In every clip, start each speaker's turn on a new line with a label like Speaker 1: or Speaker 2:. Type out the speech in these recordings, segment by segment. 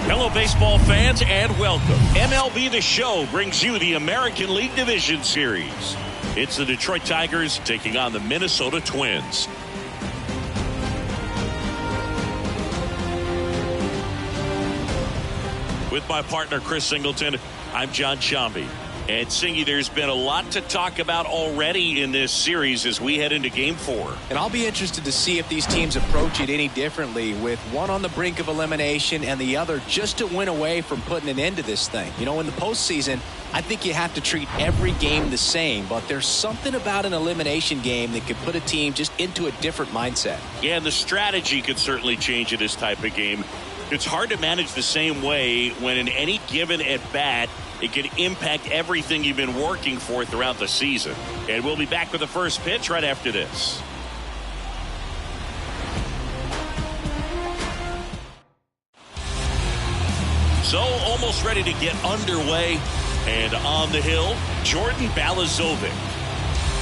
Speaker 1: Hello, baseball fans, and welcome. MLB The Show brings you the American League Division Series. It's the Detroit Tigers taking on the Minnesota Twins. With my partner, Chris Singleton, I'm John Shambi. And Singy, there's been a lot to talk about already in this series as we head into Game 4.
Speaker 2: And I'll be interested to see if these teams approach it any differently, with one on the brink of elimination and the other just to win away from putting an end to this thing. You know, in the postseason, I think you have to treat every game the same, but there's something about an elimination game that could put a team just into a different mindset.
Speaker 1: Yeah, and the strategy could certainly change in this type of game. It's hard to manage the same way when in any given at-bat, it can impact everything you've been working for throughout the season. And we'll be back with the first pitch right after this. So, almost ready to get underway. And on the hill, Jordan Balazovic.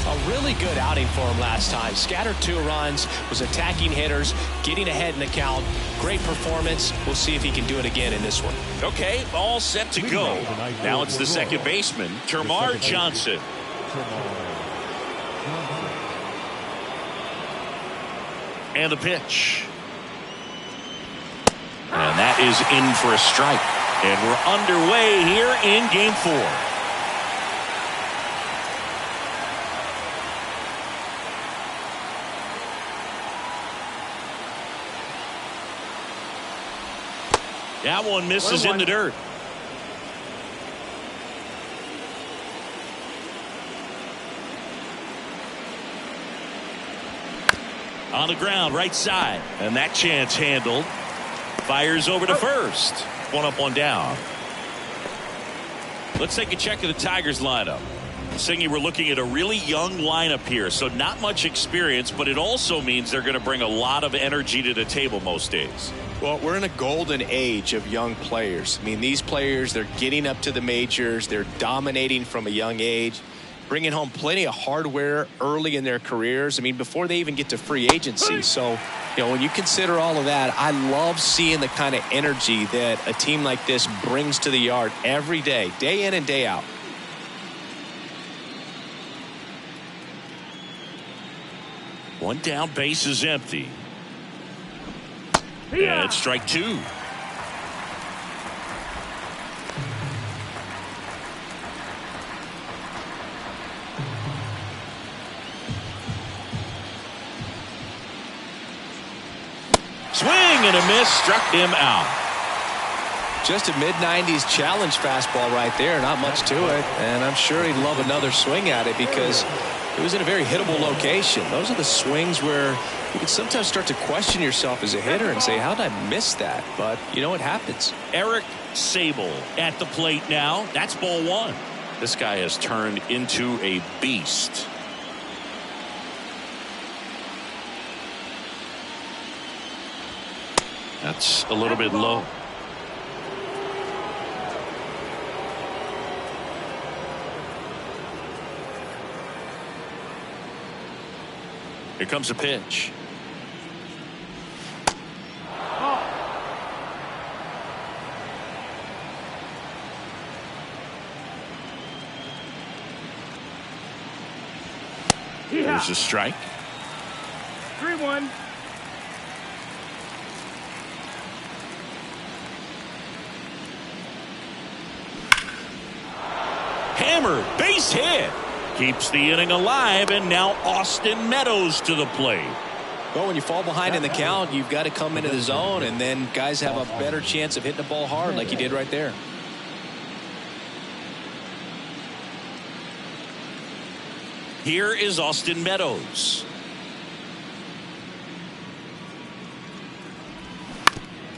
Speaker 2: A really good outing for him last time. Scattered 2 runs, was attacking hitters, getting ahead in the count. Great performance. We'll see if he can do it again in this one.
Speaker 1: Okay, all set to go. Now it's the second baseman, Termarr Johnson. And the pitch. And that is in for a strike. And we're underway here in Game 4. That one misses in the dirt. On the ground, right side. And that chance handled. Fires over to first. 1 up, 1 down. Let's take a check of the Tigers lineup. Singy, we're looking at a really young lineup here, so not much experience, but it also means they're going to bring a lot of energy to the table most days.
Speaker 2: Well, we're in a golden age of young players. I mean, these players, they're getting up to the majors. They're dominating from a young age, bringing home plenty of hardware early in their careers. I mean, before they even get to free agency. So, you know, when you consider all of that, I love seeing the kind of energy that a team like this brings to the yard every day in and day out.
Speaker 1: One down, base is empty. And it's strike 2. Swing and a miss, struck him out.
Speaker 2: Just a mid-90s challenge fastball right there. Not much to it. And I'm sure he'd love another swing at it because it was in a very hittable location. Those are the swings where you can sometimes start to question yourself as a hitter and say, how did I miss that? But you know what happens.
Speaker 1: Eric Sable at the plate now. That's ball 1. This guy has turned into a beast. That's a little bit low. Here comes a pitch. There's a strike.
Speaker 3: 3-1.
Speaker 1: Hammer, base hit. Keeps the inning alive, and now Austin Meadows to the plate.
Speaker 2: Well, when you fall behind in the count, you've got to come into the zone, and then guys have a better chance of hitting the ball hard like he did right there.
Speaker 1: Here is Austin Meadows.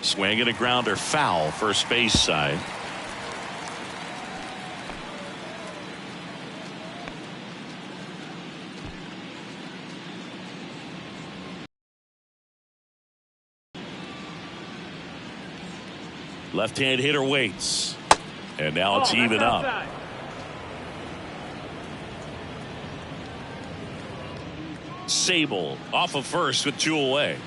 Speaker 1: Swing and a grounder, foul, first base side. Left-hand hitter waits. And now it's even up. Sable off of first with 2 away.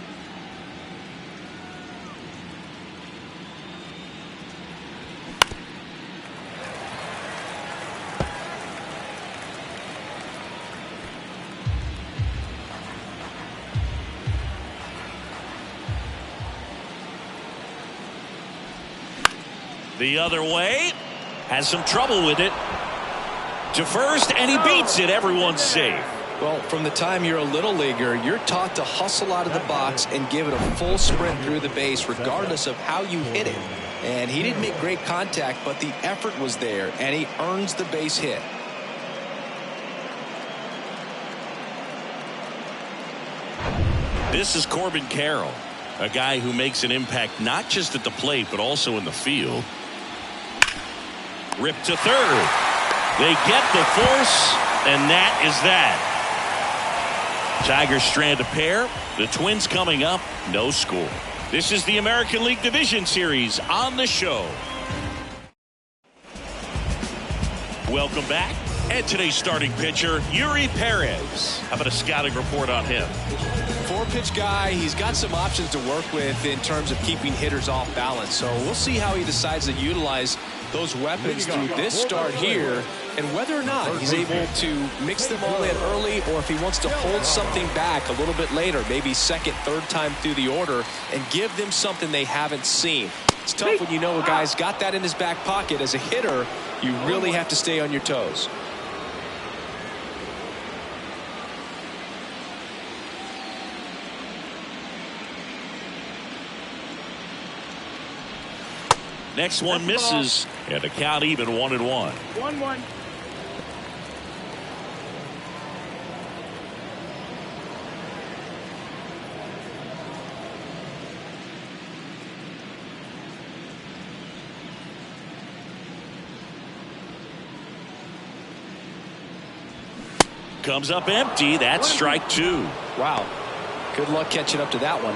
Speaker 1: The other way. Has some trouble with it. To first, and he beats it. Everyone's safe.
Speaker 2: Well, from the time you're a little leaguer, you're taught to hustle out of the box and give it a full sprint through the base regardless of how you hit it. And he didn't make great contact, but the effort was there, and he earns the base hit.
Speaker 1: This is Corbin Carroll, a guy who makes an impact not just at the plate but also in the field. Ripped to third. They get the force, and that is that. Tigers strand a pair. The Twins coming up, no score. This is the American League Division Series on the show. Welcome back. And today's starting pitcher, Year3 Perez. How about a scouting report on him?
Speaker 2: Four-pitch guy. He's got some options to work with in terms of keeping hitters off balance. So we'll see how he decides to utilize those weapons through this start here, and whether or not he's able to mix them all in early, or if he wants to hold something back a little bit later, maybe second, third time through the order, and give them something they haven't seen. It's tough when you know a guy's got that in his back pocket. As a hitter, you really have to stay on your toes.
Speaker 1: Next one misses, and the count even 1-1.
Speaker 3: 1-1.
Speaker 1: Comes up empty. That's strike two.
Speaker 2: Wow. Good luck catching up to that one.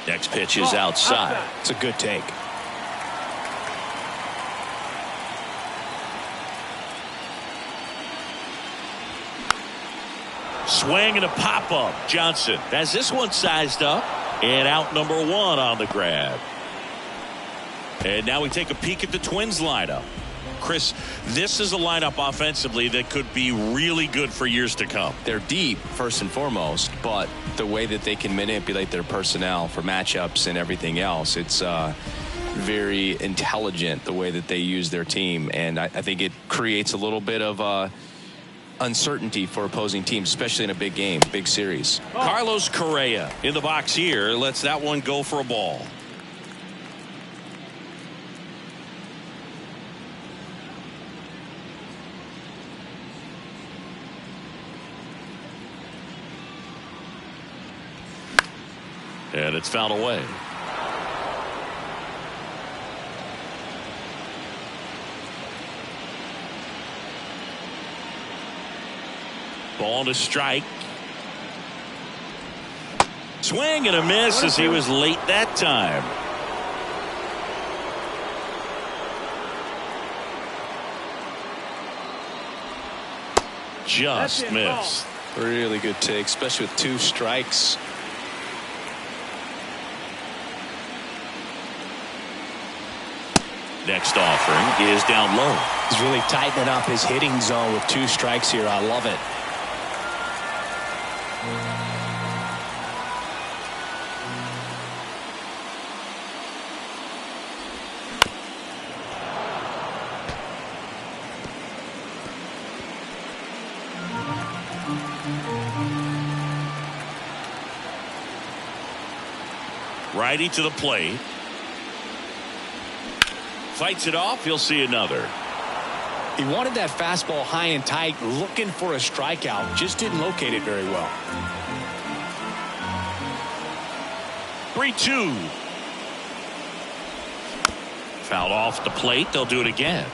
Speaker 1: Next pitch is outside.
Speaker 2: It's a good take.
Speaker 1: Swing and a pop-up. Johnson has this one sized up. And out number one on the grab. And now we take a peek at the Twins lineup. Chris, this is a lineup offensively that could be really good for years to come.
Speaker 2: They're deep, first and foremost, but the way that they can manipulate their personnel for matchups and everything else, it's very intelligent the way that they use their team. And I think it creates a little bit of uncertainty for opposing teams, especially in a big game, big series.
Speaker 1: Carlos Correa in the box here. Lets that one go for a ball. And it's fouled away. Ball to strike. Swing and a miss as he was late that time. Just missed.
Speaker 2: Really good take, especially with two strikes.
Speaker 1: Next offering is down low.
Speaker 2: He's really tightening up his hitting zone with two strikes here. I love it.
Speaker 1: Righty to the plate. Fights it off. He'll see another.
Speaker 2: He wanted that fastball high and tight, looking for a strikeout. Just didn't locate it very well.
Speaker 1: 3-2. Fouled off the plate. They'll do it again.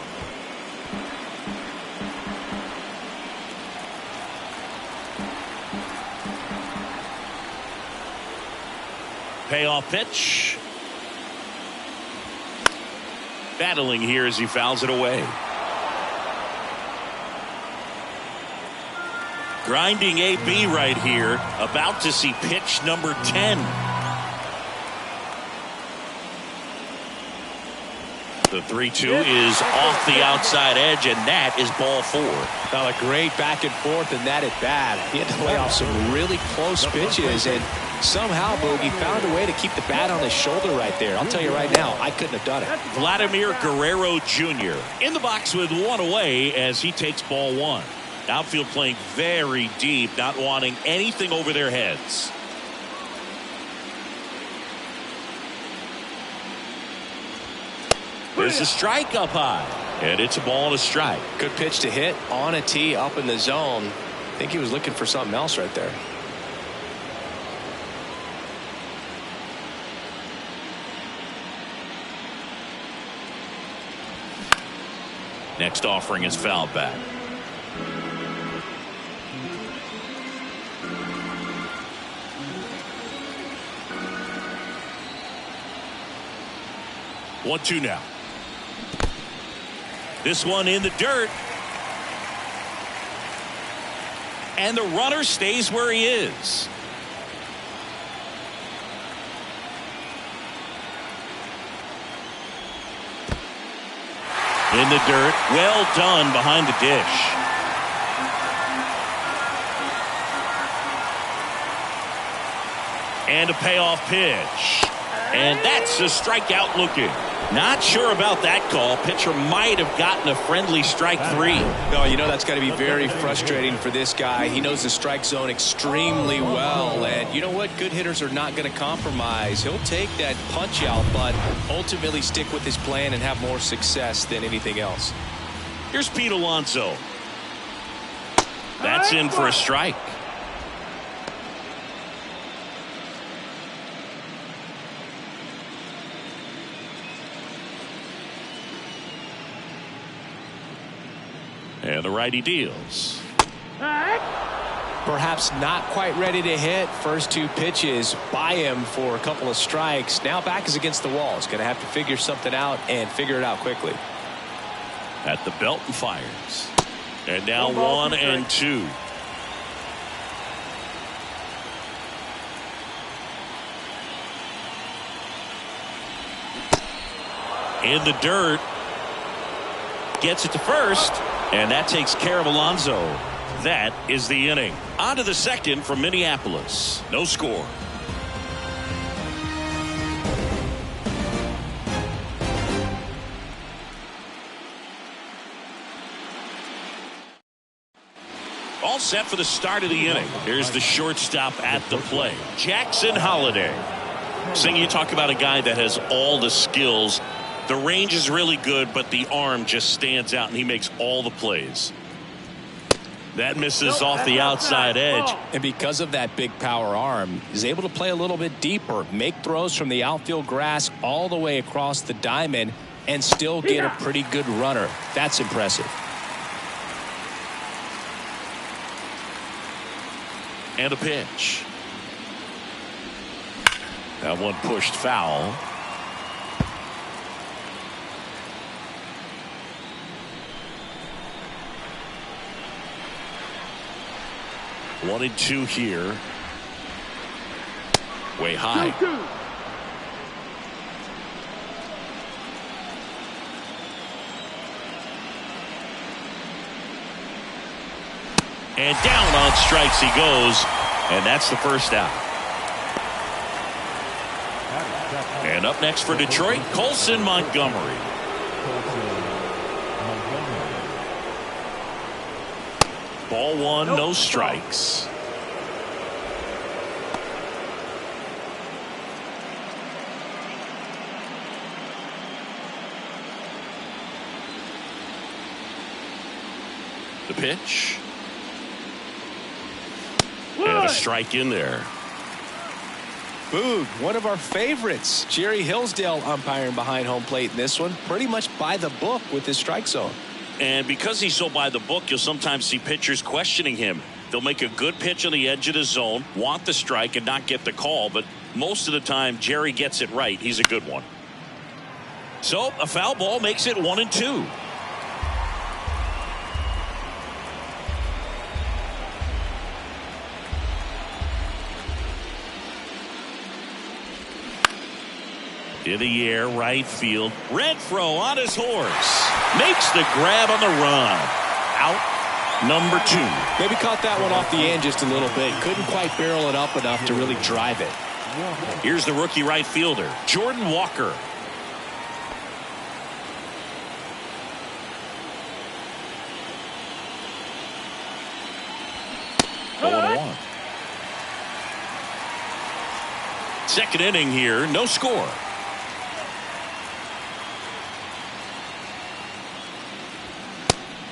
Speaker 1: Payoff pitch. Battling here as he fouls it away. Grinding AB right here. About to see pitch number 10. The 3-2 is off the outside edge, and that is ball 4.
Speaker 2: Well, a great back and forth, and that at bat. He had to lay off some really close pitches, and somehow, Boogie found a way to keep the bat on his shoulder right there. I'll tell you right now, I couldn't have done it.
Speaker 1: Vladimir Guerrero Jr. in the box with one away as he takes ball 1. Outfield playing very deep, not wanting anything over their heads. There's a strike up high, and it's a ball and a strike.
Speaker 2: Good pitch to hit on a tee up in the zone. I think he was looking for something else right there.
Speaker 1: Next offering is fouled back. One, two now. This one in the dirt. And the runner stays where he is. In the dirt. Well done behind the dish. And a payoff pitch. And that's a strikeout looking. Not sure about that call. Pitcher might have gotten a friendly strike 3.
Speaker 2: No, you know that's got to be very frustrating for this guy. He knows the strike zone extremely well. And you know what? Good hitters are not going to compromise. He'll take that punch out, but ultimately stick with his plan and have more success than anything else.
Speaker 1: Here's Pete Alonso. That's in for a strike. And the righty deals.
Speaker 2: Perhaps not quite ready to hit. First 2 pitches by him for a couple of strikes. Now back is against the wall. He's going to have to figure something out and figure it out quickly.
Speaker 1: At the belt and fires. And now 1 and 2. In the dirt. Gets it to first. And that takes care of Alonso. That is the inning. On to the second from Minneapolis. No score. All set for the start of the inning. Here's the shortstop at the plate, Jackson Holliday. Sing, you talk about a guy that has all the skills. The range is really good, but the arm just stands out, and he makes all the plays. That misses off the outside edge.
Speaker 2: And because of that big power arm, he's able to play a little bit deeper, make throws from the outfield grass all the way across the diamond, and still get a pretty good runner. That's impressive.
Speaker 1: And a pitch. That one pushed foul. One and 2 here. Way high. And down on strikes he goes. And that's the first out. And up next for Detroit, Colson Montgomery. Ball 1, no strikes. The pitch. And a strike in there.
Speaker 2: Boog, one of our favorites. Jerry Hillsdale umpiring behind home plate in this one. Pretty much by the book with his strike zone.
Speaker 1: And because he's so by the book, you'll sometimes see pitchers questioning him. They'll make a good pitch on the edge of the zone, want the strike, and not get the call. But most of the time, Jerry gets it right. He's a good one. So a foul ball makes it 1 and 2. In the air, right field. Renfroe on his horse. Makes the grab on the run. Out number 2.
Speaker 2: Maybe caught that one off the end just a little bit. Couldn't quite barrel it up enough to really drive it.
Speaker 1: Here's the rookie right fielder, Jordan Walker. Oh, 1. Second inning here, no score.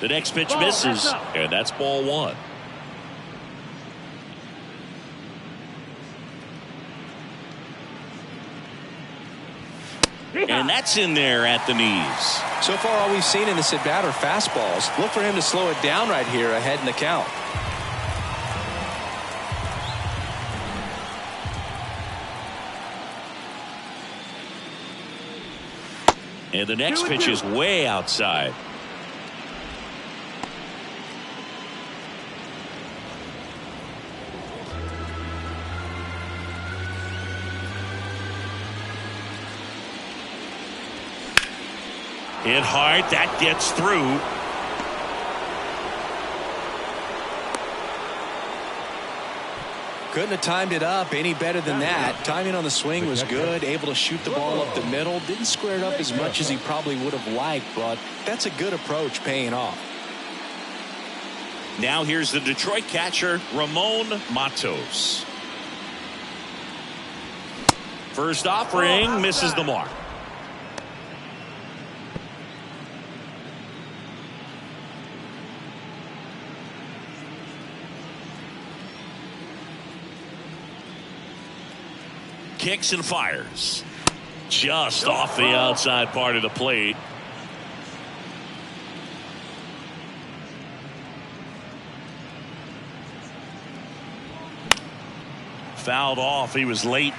Speaker 1: The next pitch misses, and that's ball 1. And that's in there at the knees.
Speaker 2: So far, all we've seen in this at bat are fastballs. Look for him to slow it down right here ahead in the count.
Speaker 1: And the next pitch is way outside. Hit hard, that gets through.
Speaker 2: Couldn't have timed it up any better than that. Timing on the swing was good. Able to shoot the ball up the middle. Didn't square it up as much as he probably would have liked, but that's a good approach paying off.
Speaker 1: Now here's the Detroit catcher, Ramon Matos. First offering misses the mark. Kicks and fires. Just off the outside part of the plate. Fouled off. He was late.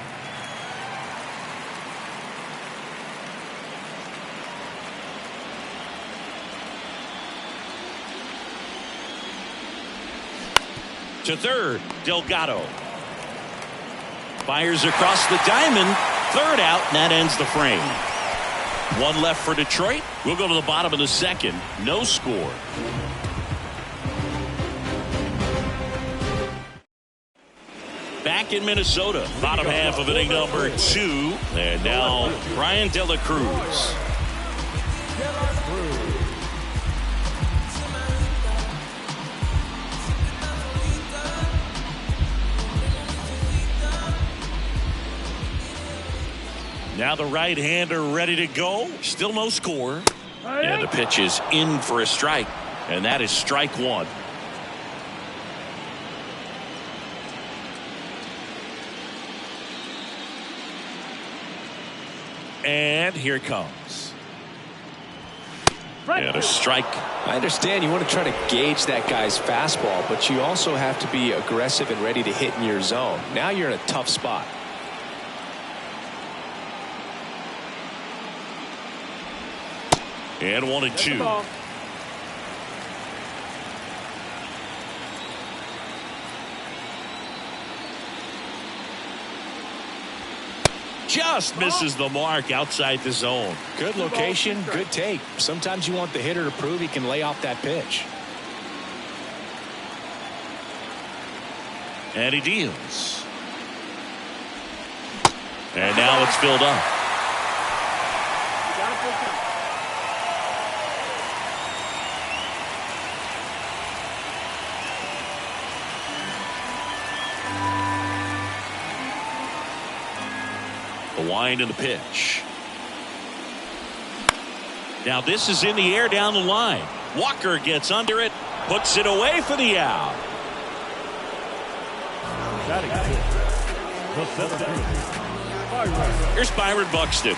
Speaker 1: To third, Delgado. Fires across the diamond. Third out, and that ends the frame. One left for Detroit. We'll go to the bottom of the second. No score. Back in Minnesota. Bottom half of inning number 2. And now Brian De La Cruz. Now the right-hander ready to go. Still no score. And the pitch is in for a strike. And that is strike 1. And here it comes. And a strike.
Speaker 2: I understand you want to try to gauge that guy's fastball, but you also have to be aggressive and ready to hit in your zone. Now you're in a tough spot.
Speaker 1: And 1-2. Just misses the mark outside the zone.
Speaker 2: Good location, good take. Sometimes you want the hitter to prove he can lay off that pitch.
Speaker 1: And he deals. And now it's filled up. The wind and the pitch. Now this is in the air down the line. Walker gets under it, puts it away for the out. Here's Byron Buxton.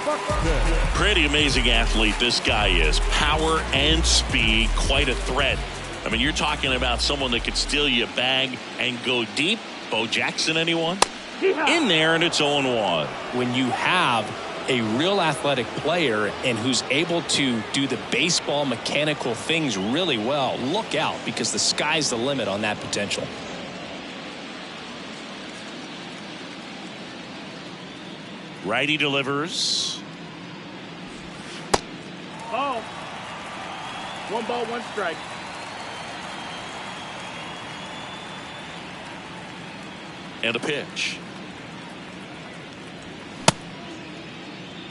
Speaker 1: Pretty amazing athlete this guy is. Power and speed, quite a threat. I mean, you're talking about someone that could steal you a bag and go deep. Bo Jackson, anyone? In there, and it's 0-1.
Speaker 2: When you have a real athletic player and who's able to do the baseball mechanical things really well, look out, because the sky's the limit on that potential.
Speaker 1: Righty delivers.
Speaker 3: 1 ball, 1 strike.
Speaker 1: And a pitch.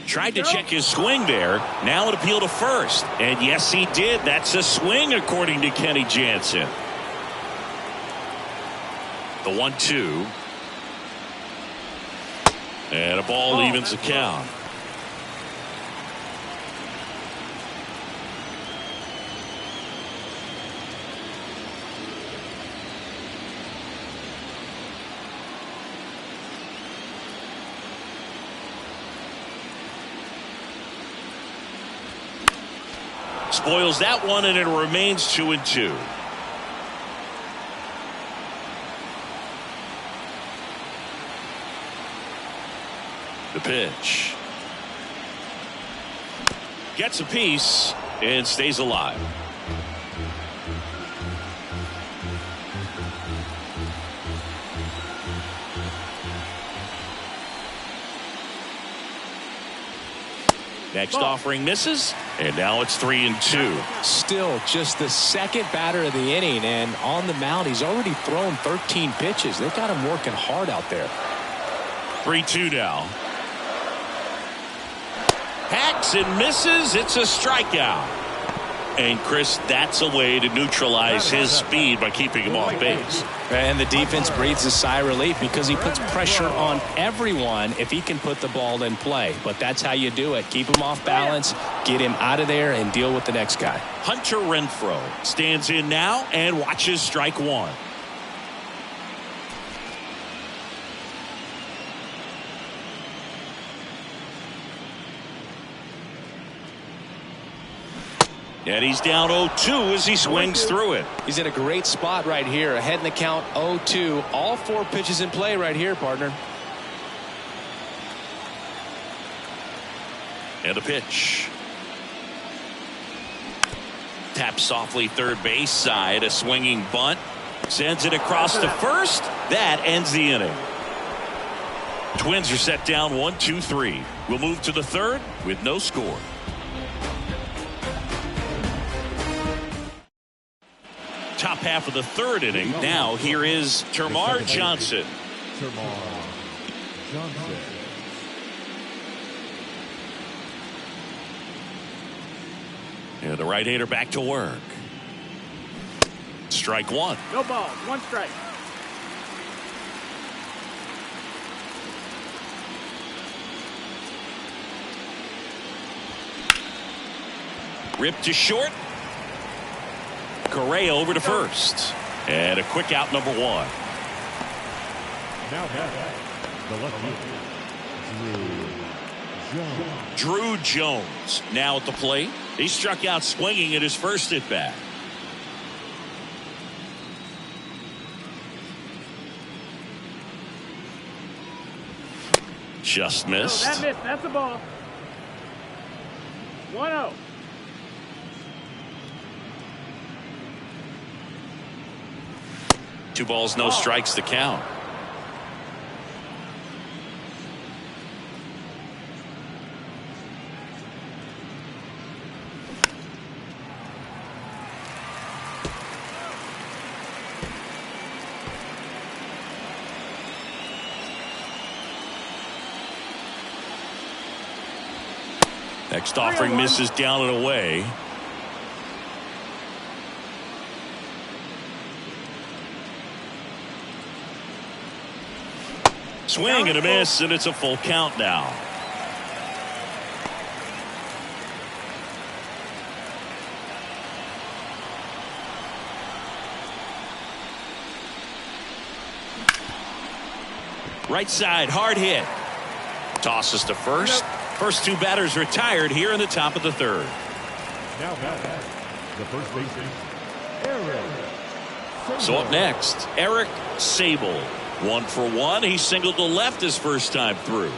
Speaker 1: Tried to check his swing there. Now an appeal to first. And yes, he did. That's a swing, according to Kenny Jansen. The 1-2. And a ball evens the count. Spoils that one, and it remains 2-2. The pitch. Gets a piece and stays alive. Next offering misses, and now it's 3-2.
Speaker 2: Still just the second batter of the inning, and on the mound, he's already thrown 13 pitches. They've got him working hard out there.
Speaker 1: 3-2 now. Hacks and misses. It's a strikeout. And Chris, that's a way to neutralize his speed by keeping him off base.
Speaker 2: And the defense breathes a sigh of relief because he puts pressure on everyone if he can put the ball in play. But that's how you do it. Keep him off balance, get him out of there, and deal with the next guy.
Speaker 1: Hunter Renfroe stands in now and watches strike one. And he's down 0-2 as he swings through it.
Speaker 2: He's in a great spot right here. Ahead in the count 0-2. All 4 pitches in play right here, partner.
Speaker 1: And a pitch. Taps softly third base side. A swinging bunt. Sends it across to first. That ends the inning. Twins are set down 1-2-3. We'll move to the third with no score. Top half of the third inning. Now here is Termarr Johnson. And the right-hander back to work. Strike one.
Speaker 3: No balls, 1 strike.
Speaker 1: Ripped to short. Correa over to first. And a quick out, number 1.
Speaker 4: Now the left fielder,
Speaker 1: Drew Jones now at the plate. He struck out swinging at his first at bat. Just missed.
Speaker 3: That missed. That's a ball. 1-0.
Speaker 1: Two balls, no strikes to count. Next offering misses down and away. Swing and a miss, and it's a full count now. Right side, hard hit. Tosses to first. First 2 batters retired here in the top of the third.
Speaker 4: now the first baseman, Eric.
Speaker 1: So up next, Eric Sable. 1 for 1. He singled to left his first time through.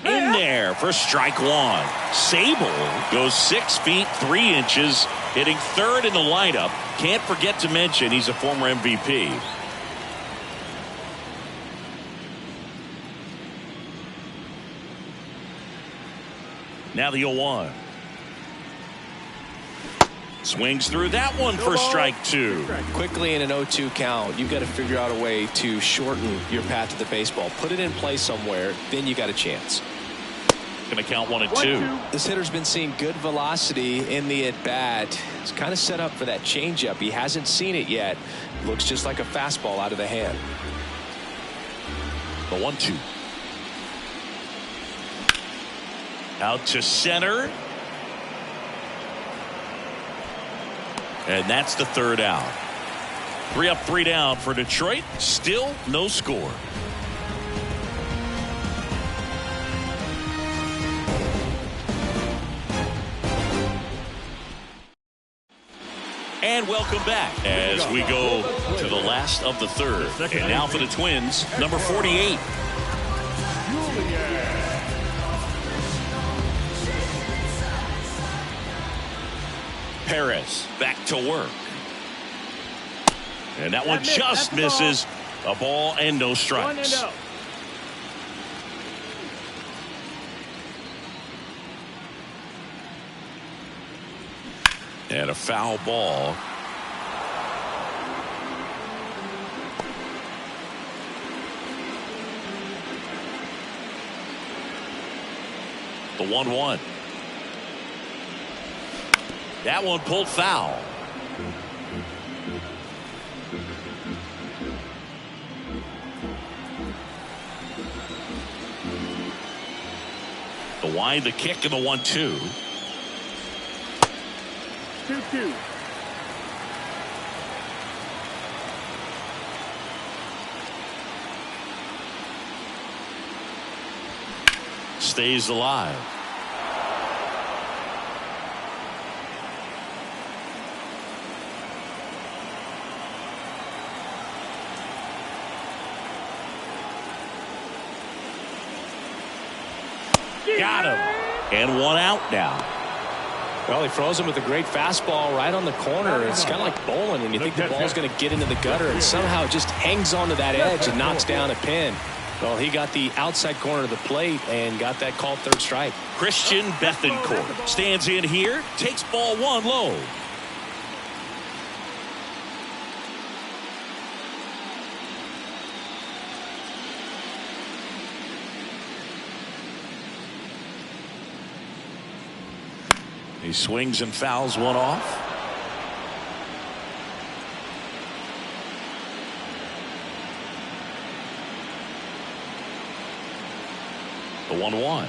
Speaker 1: In there for strike 1. Sable goes 6 feet 3 inches, hitting third in the lineup. Can't forget to mention he's a former MVP. Now the 0-1. Swings through that one for strike two.
Speaker 2: Quickly in an 0-2 count, you've got to figure out a way to shorten your path to the baseball. Put it in play somewhere, then you got a chance.
Speaker 1: Going to count 1-2.
Speaker 2: This hitter's been seeing good velocity in the at-bat. It's kind of set up for that changeup. He hasn't seen it yet. Looks just like a fastball out of the hand.
Speaker 1: The 1-2. Out to center. And that's the third out. 3 up, 3 down for Detroit. Still no score. And welcome back as we go to the last of the third. And now for the Twins, number 48. Perez back to work. And that one just misses. A ball and no strikes.
Speaker 3: 1-0.
Speaker 1: And a foul ball. The 1-1. That one pulled foul. The wind, the kick, and the 1-2.
Speaker 3: 2-2.
Speaker 1: Stays alive. Got him. And 1 out now.
Speaker 2: Well, he throws him with a great fastball right on the corner. It's kind of like bowling when you think the ball's going to get into the gutter, and somehow it just hangs onto that edge and knocks down a pin. Well, he got the outside corner of the plate and got that called third strike.
Speaker 1: Christian Bethancourt stands in here, takes ball 1 low. He swings and fouls 1 off. The 1-1.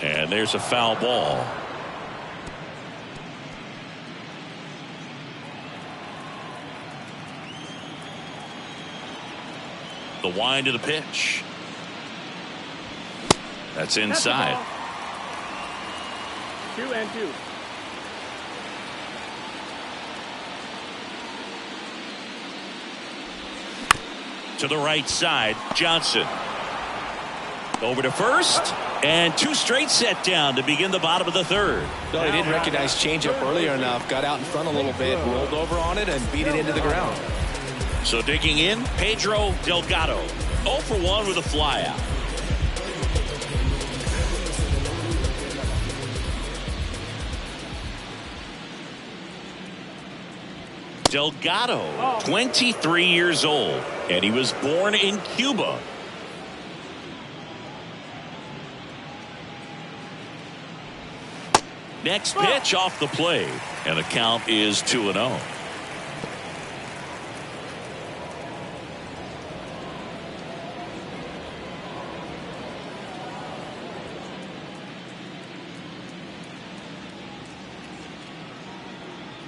Speaker 1: And there's a foul ball. The wind of the pitch. That's inside.
Speaker 3: 2-2.
Speaker 1: To the right side, Johnson. Over to first, and 2 straight set down to begin the bottom of the third.
Speaker 2: No, he didn't recognize changeup earlier enough, got out in front a little bit, rolled over on it, and beat it into the ground.
Speaker 1: So digging in, Pedro Delgado. 0 for 1 with a flyout. Delgado, 23 years old, and he was born in Cuba. Next pitch off the plate, and the count is 2-0.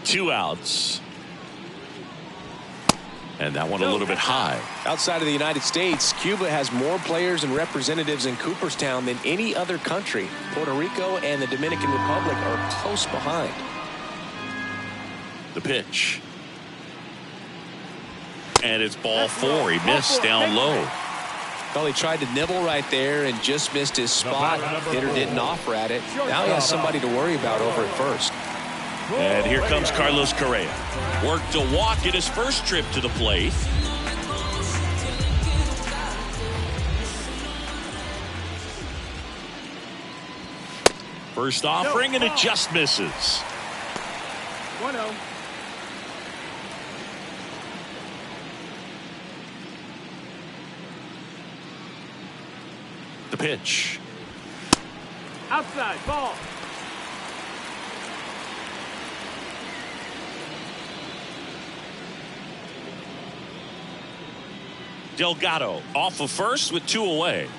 Speaker 1: Two outs. And that one a little bit high.
Speaker 2: Outside of the United States, Cuba has more players and representatives in Cooperstown than any other country. Puerto Rico and the Dominican Republic are close behind.
Speaker 1: The pitch. And it's ball 4. He missed down low.
Speaker 2: Well, he tried to nibble right there and just missed his spot. Hitter didn't offer at it. Now he has somebody to worry about over at first.
Speaker 1: And here comes Carlos Correa. Worked a walk at his first trip to the plate. First offering, and it just misses.
Speaker 3: 1-0.
Speaker 1: The pitch.
Speaker 3: Outside, ball.
Speaker 1: Delgado off of first with 2 away.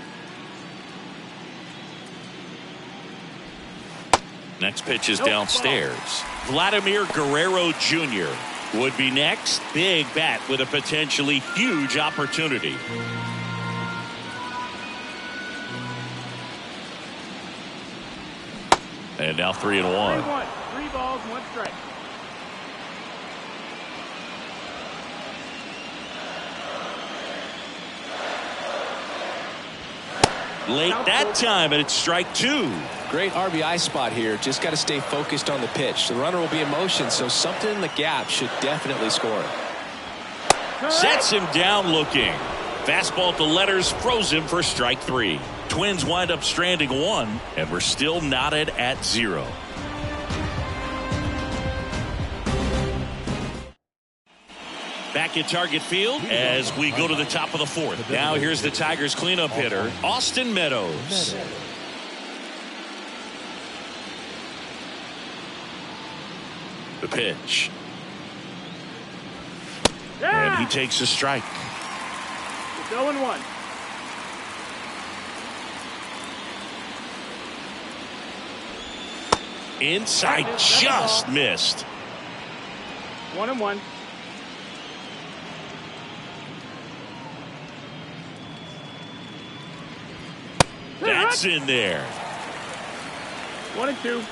Speaker 1: Next pitch is downstairs. Vladimir Guerrero Jr. would be next. Big bat with a potentially huge opportunity. And now 3-1.
Speaker 3: 3-1. 3 balls, 1 strike.
Speaker 1: Late that time, and it's strike 2.
Speaker 2: Great RBI spot here. Just got to stay focused on the pitch. The runner will be in motion, so something in the gap should definitely score it.
Speaker 1: Sets him down looking. Fastball at the letters froze him for strike 3. Twins wind up stranding 1, and we're still knotted at 0. Back at Target Field as we go to the top of the 4th. Now here's the Tigers cleanup hitter, Austin Meadows. The pitch. And he takes a strike.
Speaker 3: It's 0-1.
Speaker 1: Inside, just missed.
Speaker 3: 1-1.
Speaker 1: That's in there.
Speaker 3: 1-2.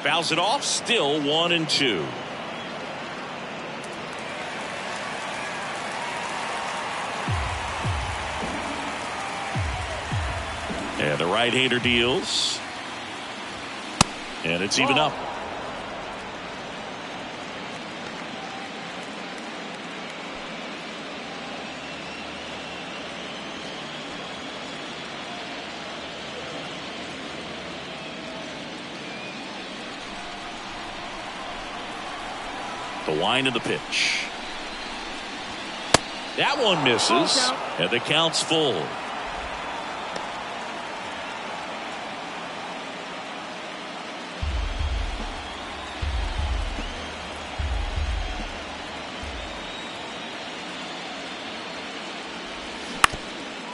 Speaker 1: Fouls it off, still 1-2. And the right-hander deals. And it's even up. The wind of the pitch. That one misses, and the count's full.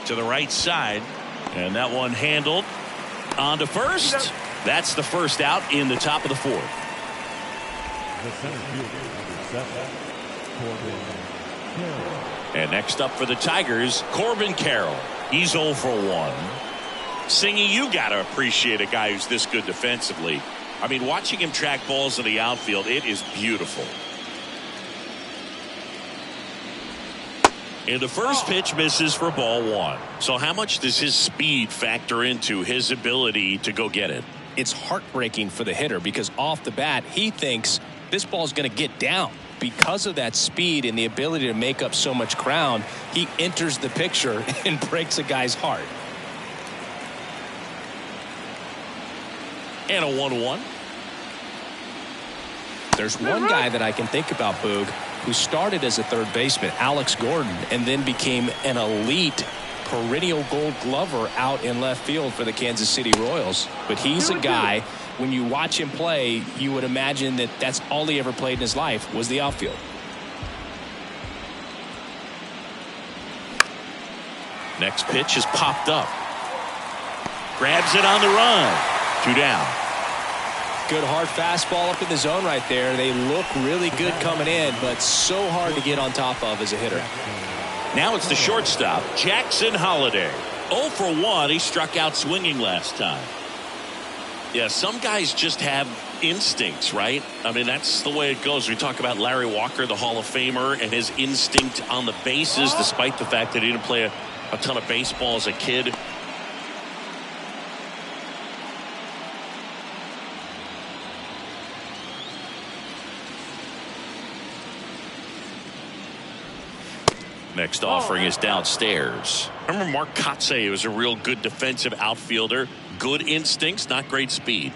Speaker 1: To the right side, and that one handled on to first. That's the first out in the top of the 4th.
Speaker 4: The center fielder, number 7, Corbin Carroll.
Speaker 1: And next up for the Tigers, Corbin Carroll. He's 0 for 1. Singy, you got to appreciate a guy who's this good defensively. I mean, watching him track balls in the outfield, it is beautiful. And the first pitch misses for ball 1. So how much does his speed factor into his ability to go get it?
Speaker 2: It's heartbreaking for the hitter because off the bat, he thinks this ball's going to get down. Because of that speed and the ability to make up so much ground, he enters the picture and breaks a guy's heart.
Speaker 1: And a 1-1.
Speaker 2: There's one guy that I can think about, Boog, who started as a third baseman, Alex Gordon, and then became an elite perennial gold glover out in left field for the Kansas City Royals. But he's a guy, when you watch him play, you would imagine that that's all he ever played in his life was the outfield.
Speaker 1: Next pitch is popped up. Grabs it on the run. 2 down.
Speaker 2: Good hard fastball up in the zone right there. They look really good coming in, but so hard to get on top of as a hitter.
Speaker 1: Now it's the shortstop, Jackson Holliday. 0 for 1. He struck out swinging last time. Yeah, some guys just have instincts, right? I mean, that's the way it goes. We talk about Larry Walker, the Hall of Famer, and his instinct on the bases, despite the fact that he didn't play a ton of baseball as a kid. Next offering is downstairs. Remember Mark Kotze was a real good defensive outfielder. Good instincts, not great speed.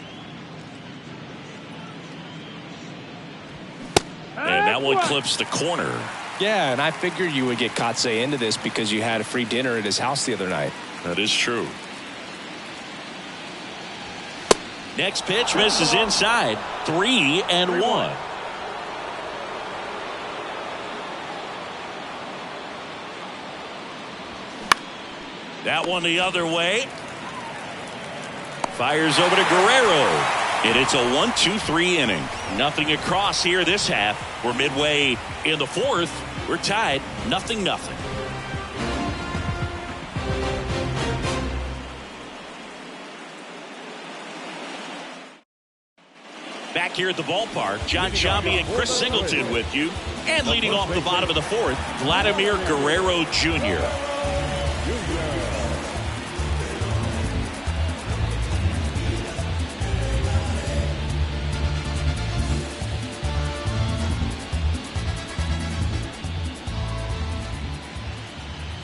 Speaker 1: And that one clips the corner.
Speaker 2: Yeah, and I figured you would get Kotze into this because you had a free dinner at his house the other night.
Speaker 1: That is true. Next pitch misses inside. 3-1. That one the other way. Fires over to Guerrero. And it's a 1-2-3 inning. Nothing across here this half. We're midway in the fourth. We're tied 0-0. Back here at the ballpark, John Sciambi and Chris Singleton with you. And leading off the bottom of the fourth, Vladimir Guerrero Jr.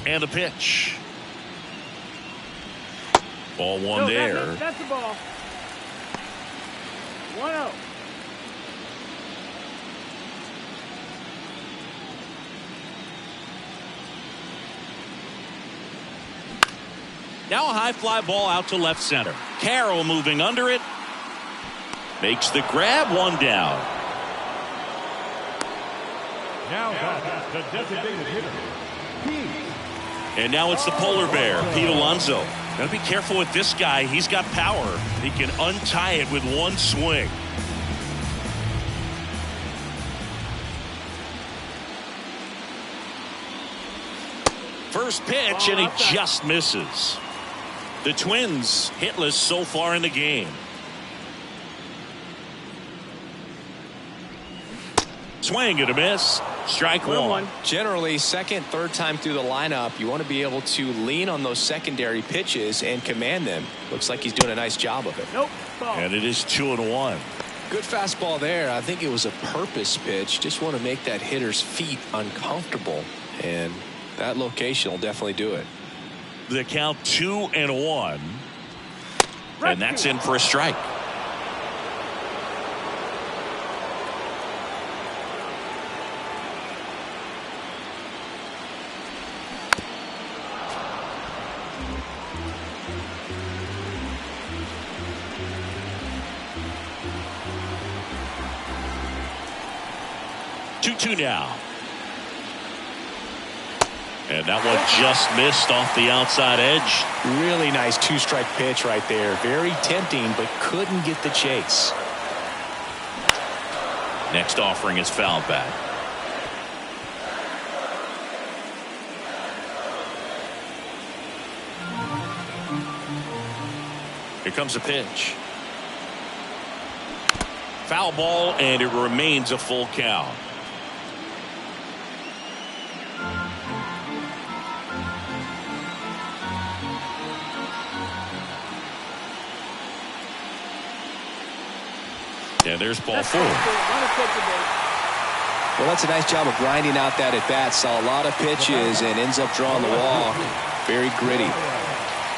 Speaker 1: And the pitch. Ball one there.
Speaker 3: That's the ball. 1-0.
Speaker 1: Now a high fly ball out to left center. Carroll moving under it. Makes the grab, one down.
Speaker 4: Now back, the designated hitter, Pete.
Speaker 1: And now it's the polar bear, Pete Alonso. Gotta be careful with this guy. He's got power. He can untie it with one swing. First pitch, and he just misses. The Twins hitless so far in the game. Swing and a miss. Strike one.
Speaker 2: Generally, second, third time through the lineup, you want to be able to lean on those secondary pitches and command them. Looks like he's doing a nice job of it.
Speaker 3: Nope. Ball.
Speaker 1: And it is 2-1.
Speaker 2: Good fastball there. I think it was a purpose pitch. Just want to make that hitter's feet uncomfortable. And that location will definitely do it.
Speaker 1: The count 2-1. And that's in for a strike. Two now. And that one just missed off the outside edge.
Speaker 2: Really nice two-strike pitch right there. Very tempting, but couldn't get the chase.
Speaker 1: Next offering is fouled back. Here comes a pitch. Foul ball, and it remains a full count. And there's ball four.
Speaker 2: Well, that's a nice job of grinding out that at bat. Saw a lot of pitches and ends up drawing the walk. Very gritty.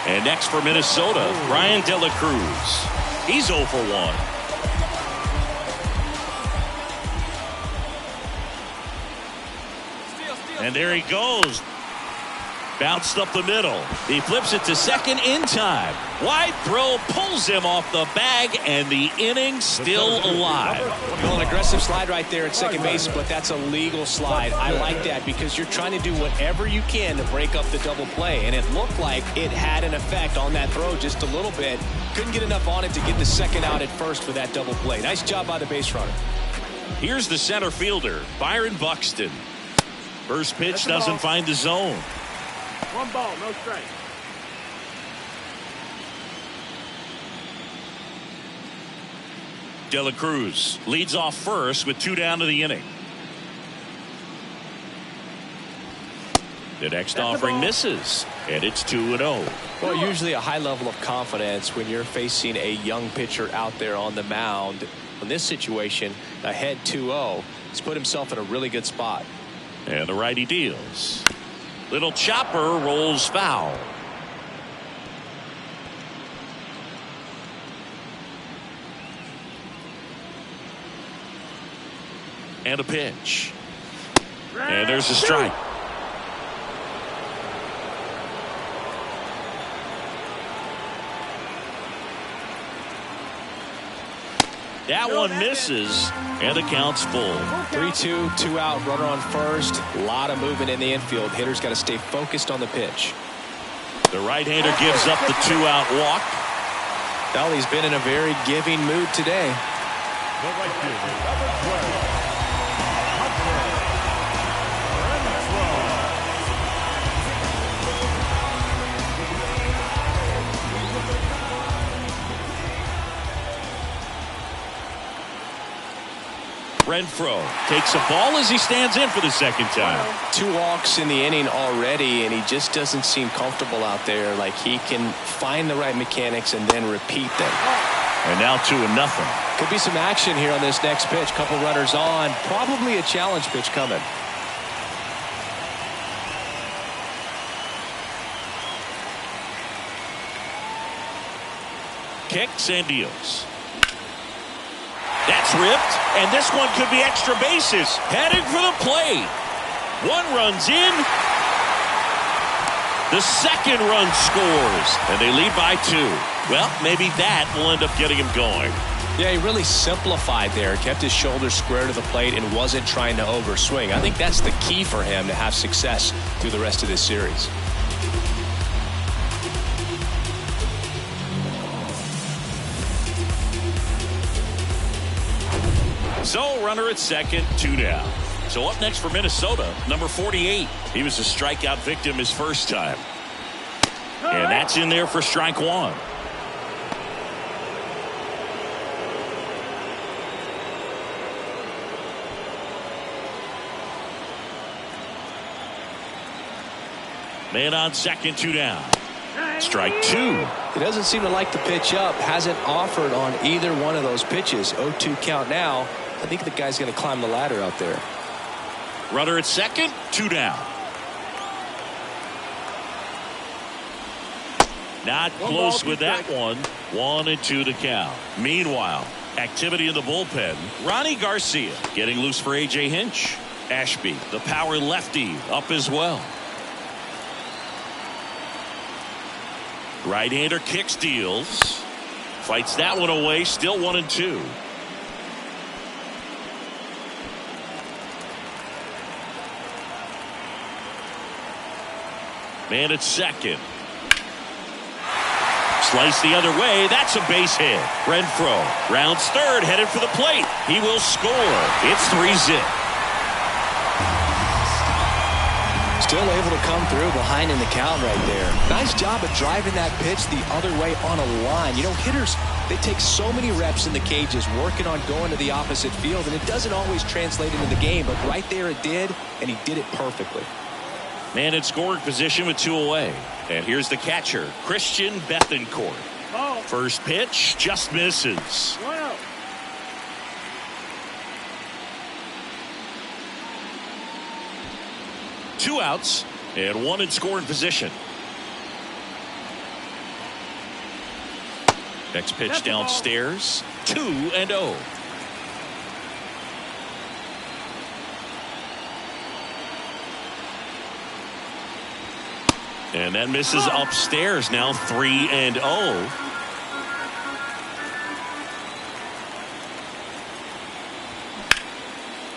Speaker 1: And next for Minnesota, Brian De La Cruz. He's 0 for 1. And there he goes. Bounced up the middle. He flips it to second in time. Wide throw pulls him off the bag, and the inning still alive.
Speaker 2: Well, an aggressive slide right there at second base, but that's a legal slide. I like that because you're trying to do whatever you can to break up the double play, and it looked like it had an effect on that throw just a little bit. Couldn't get enough on it to get the second out at first for that double play. Nice job by the base runner.
Speaker 1: Here's the center fielder, Byron Buxton. First pitch doesn't find the zone.
Speaker 3: 1 ball, no strike.
Speaker 1: De La Cruz leads off first with 2 down to the inning. The next offering misses, and it's 2-0.
Speaker 2: Well, usually a high level of confidence when you're facing a young pitcher out there on the mound. In this situation, ahead 2-0, he's put himself in a really good spot.
Speaker 1: And the righty deals. Little chopper rolls foul. And a pitch. And there's a strike. That one misses, and the count's full.
Speaker 2: 3-2, 2 out, runner on first. A lot of movement in the infield. Hitter's got to stay focused on the pitch.
Speaker 1: The right-hander gives up the 2-out walk.
Speaker 2: Well, he's been in a very giving mood today.
Speaker 4: The right fielder, number 12.
Speaker 1: Renfroe takes a ball as he stands in for the second time.
Speaker 2: 2 walks in the inning already, and he just doesn't seem comfortable out there. Like he can find the right mechanics and then repeat them.
Speaker 1: And now 2-0.
Speaker 2: Could be some action here on this next pitch. Couple runners on. Probably a challenge pitch coming.
Speaker 1: Kicks and deals. That's ripped, and this one could be extra bases. Heading for the plate. 1 run's in. The second run scores, and they lead by 2. Well, maybe that will end up getting him going.
Speaker 2: Yeah, he really simplified there. Kept his shoulders square to the plate and wasn't trying to overswing. I think that's the key for him to have success through the rest of this series.
Speaker 1: So, runner at second, 2 down. So up next for Minnesota, number 48. He was a strikeout victim his first time. And that's in there for strike 1. Man on second, 2 down. Strike 2.
Speaker 2: He doesn't seem to like the pitch up. Hasn't offered on either one of those pitches. 0-2 count now. I think the guy's going to climb the ladder out there.
Speaker 1: Runner at second, 2 down. Not close with that one. 1-2 to count. Meanwhile, activity in the bullpen. Ronnie Garcia getting loose for A.J. Hinch. Ashby, the power lefty, up as well. Right-hander kicks, deals. Fights that one away. Still 1-2. Man at second. Slice the other way. That's a base hit. Renfroe rounds third, headed for the plate. He will score. It's 3-zip.
Speaker 2: Still able to come through behind in the count right there. Nice job of driving that pitch the other way on a line. You know, hitters, they take so many reps in the cages working on going to the opposite field, and it doesn't always translate into the game, but right there it did, and he did it perfectly.
Speaker 1: Man in scoring position with 2 away. And here's the catcher, Christian Bethancourt. First pitch just misses. 2 outs and 1 in scoring position. Next pitch downstairs. 2-0. And that misses upstairs. Now 3-0.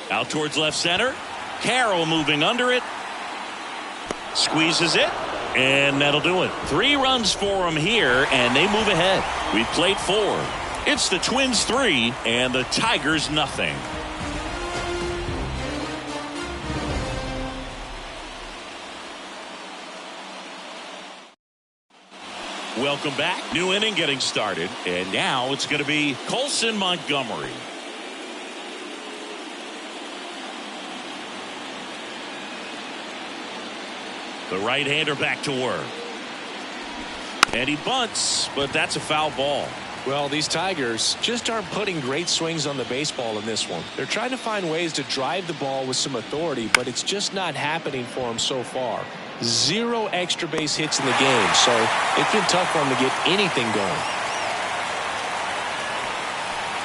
Speaker 1: Out towards left center. Carroll moving under it. Squeezes it. And that'll do it. 3 runs for him here, and they move ahead. We played 4. It's the Twins 3 and the Tigers nothing. Welcome back. New inning getting started. And now it's going to be Colson Montgomery. The right-hander back to work. And he bunts, but that's a foul ball.
Speaker 2: Well, these Tigers just aren't putting great swings on the baseball in this one. They're trying to find ways to drive the ball with some authority, but it's just not happening for them so far. 0 extra base hits in the game, so it's been tough for him to get anything going.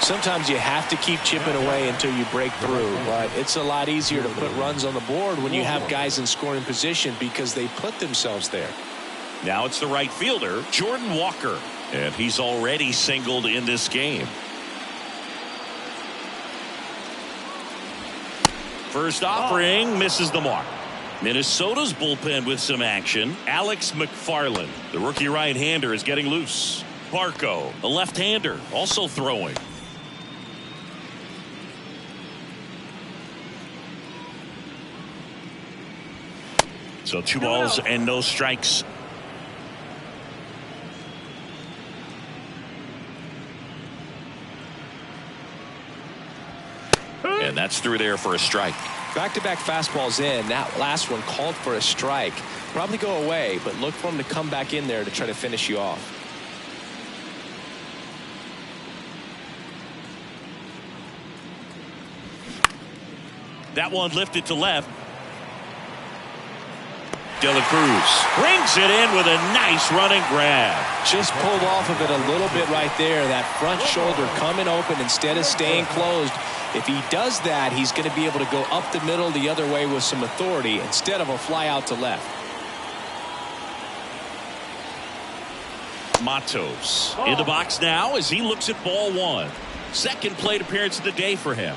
Speaker 2: Sometimes you have to keep chipping away until you break through, but it's a lot easier to put runs on the board when you have guys in scoring position because they put themselves there.
Speaker 1: Now it's the right fielder, Jordan Walker, and he's already singled in this game. First offering misses the mark. Minnesota's bullpen with some action. Alex McFarland, the rookie right-hander, is getting loose. Barco, a left-hander, also throwing. So 2 balls and no strikes. And that's through there for a strike.
Speaker 2: Back-to-back fastballs in. That last one called for a strike. Probably go away, but look for him to come back in there to try to finish you off.
Speaker 1: That one lifted to left. De La Cruz brings it in with a nice running grab.
Speaker 2: Just pulled off of it a little bit right there. That front shoulder coming open instead of staying closed. If he does that, he's going to be able to go up the middle the other way with some authority instead of a fly out to left.
Speaker 1: Matos in the box now as he looks at ball 1. Second plate appearance of the day for him.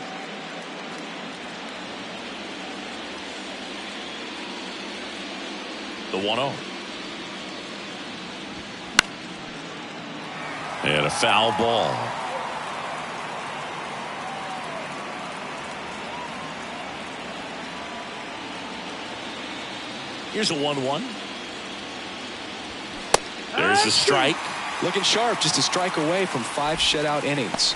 Speaker 1: The 1-0. And a foul ball. Here's a 1-1. There's a strike.
Speaker 2: Looking sharp, just a strike away from 5 shutout innings.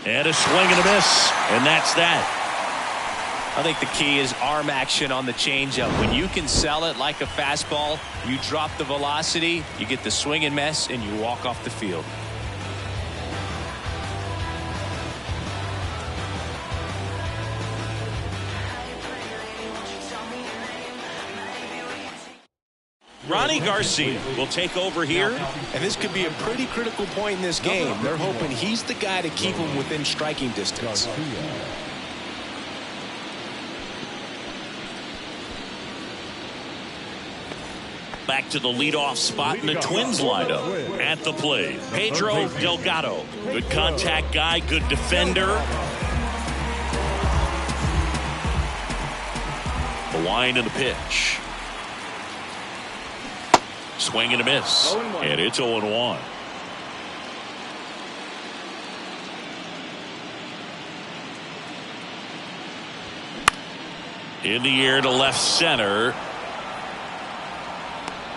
Speaker 1: And a swing and a miss. And that's that.
Speaker 2: I think the key is arm action on the changeup. When you can sell it like a fastball, you drop the velocity, you get the swing and miss, and you walk off the field.
Speaker 1: Ronnie Garcia will take over here.
Speaker 2: And this could be a pretty critical point in this game. They're hoping he's the guy to keep them within striking distance.
Speaker 1: Back to the leadoff spot in the Twins lineup. At the plate, Pedro Delgado. Good contact guy, good defender. The line and the pitch. Swing and a miss. And it's 0-1. In the air to left center.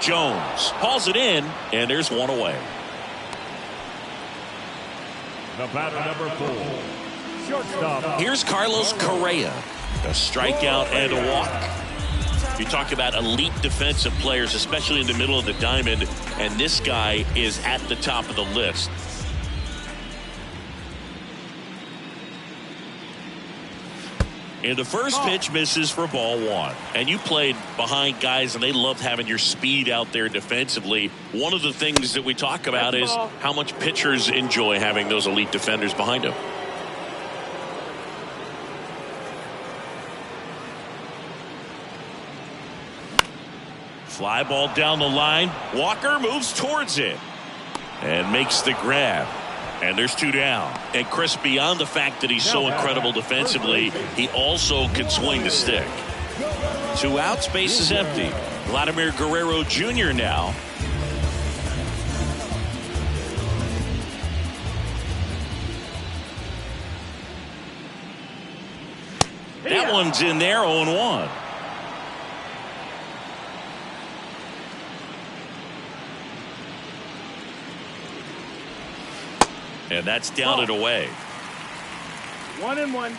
Speaker 1: Jones hauls it in, and there's one away.
Speaker 4: The batter, number 4, shortstop.
Speaker 1: Here's Carlos Correa. A strikeout and a walk. You talk about elite defensive players, especially in the middle of the diamond, and this guy is at the top of the list. And the first pitch misses for ball 1. And you played behind guys, and they loved having your speed out there defensively. One of the things that we talk about is how much pitchers enjoy having those elite defenders behind them. Fly ball down the line. Walker moves towards it and makes the grab. And there's 2 down. And Chris, beyond the fact that he's so incredible defensively, he also can swing the stick. 2 outs, base is empty. Vladimir Guerrero Jr. now. That one's in there, 0-1. And that's down and away.
Speaker 3: 1-1.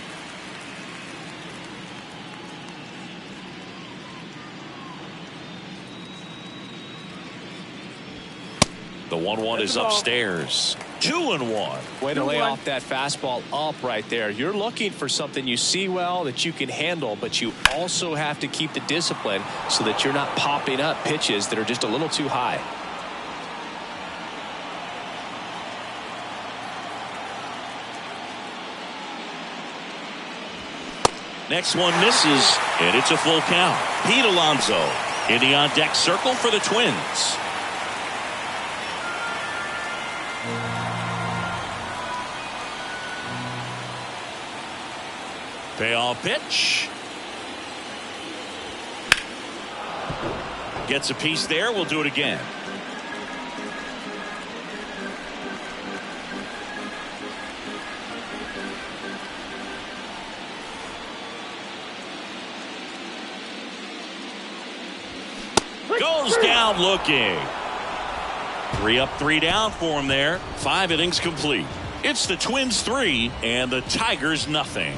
Speaker 1: The 1-1 is upstairs. 2-1.
Speaker 2: Way to lay off that fastball up right there. You're looking for something you see well that you can handle, but you also have to keep the discipline so that you're not popping up pitches that are just a little too high.
Speaker 1: Next one misses, and it's a full count. Pete Alonso in the on-deck circle for the Twins. Payoff pitch. Gets a piece there. We'll do it again. Goes down looking. 3 up, 3 down for him there. 5 innings complete. It's the Twins 3 and the Tigers nothing.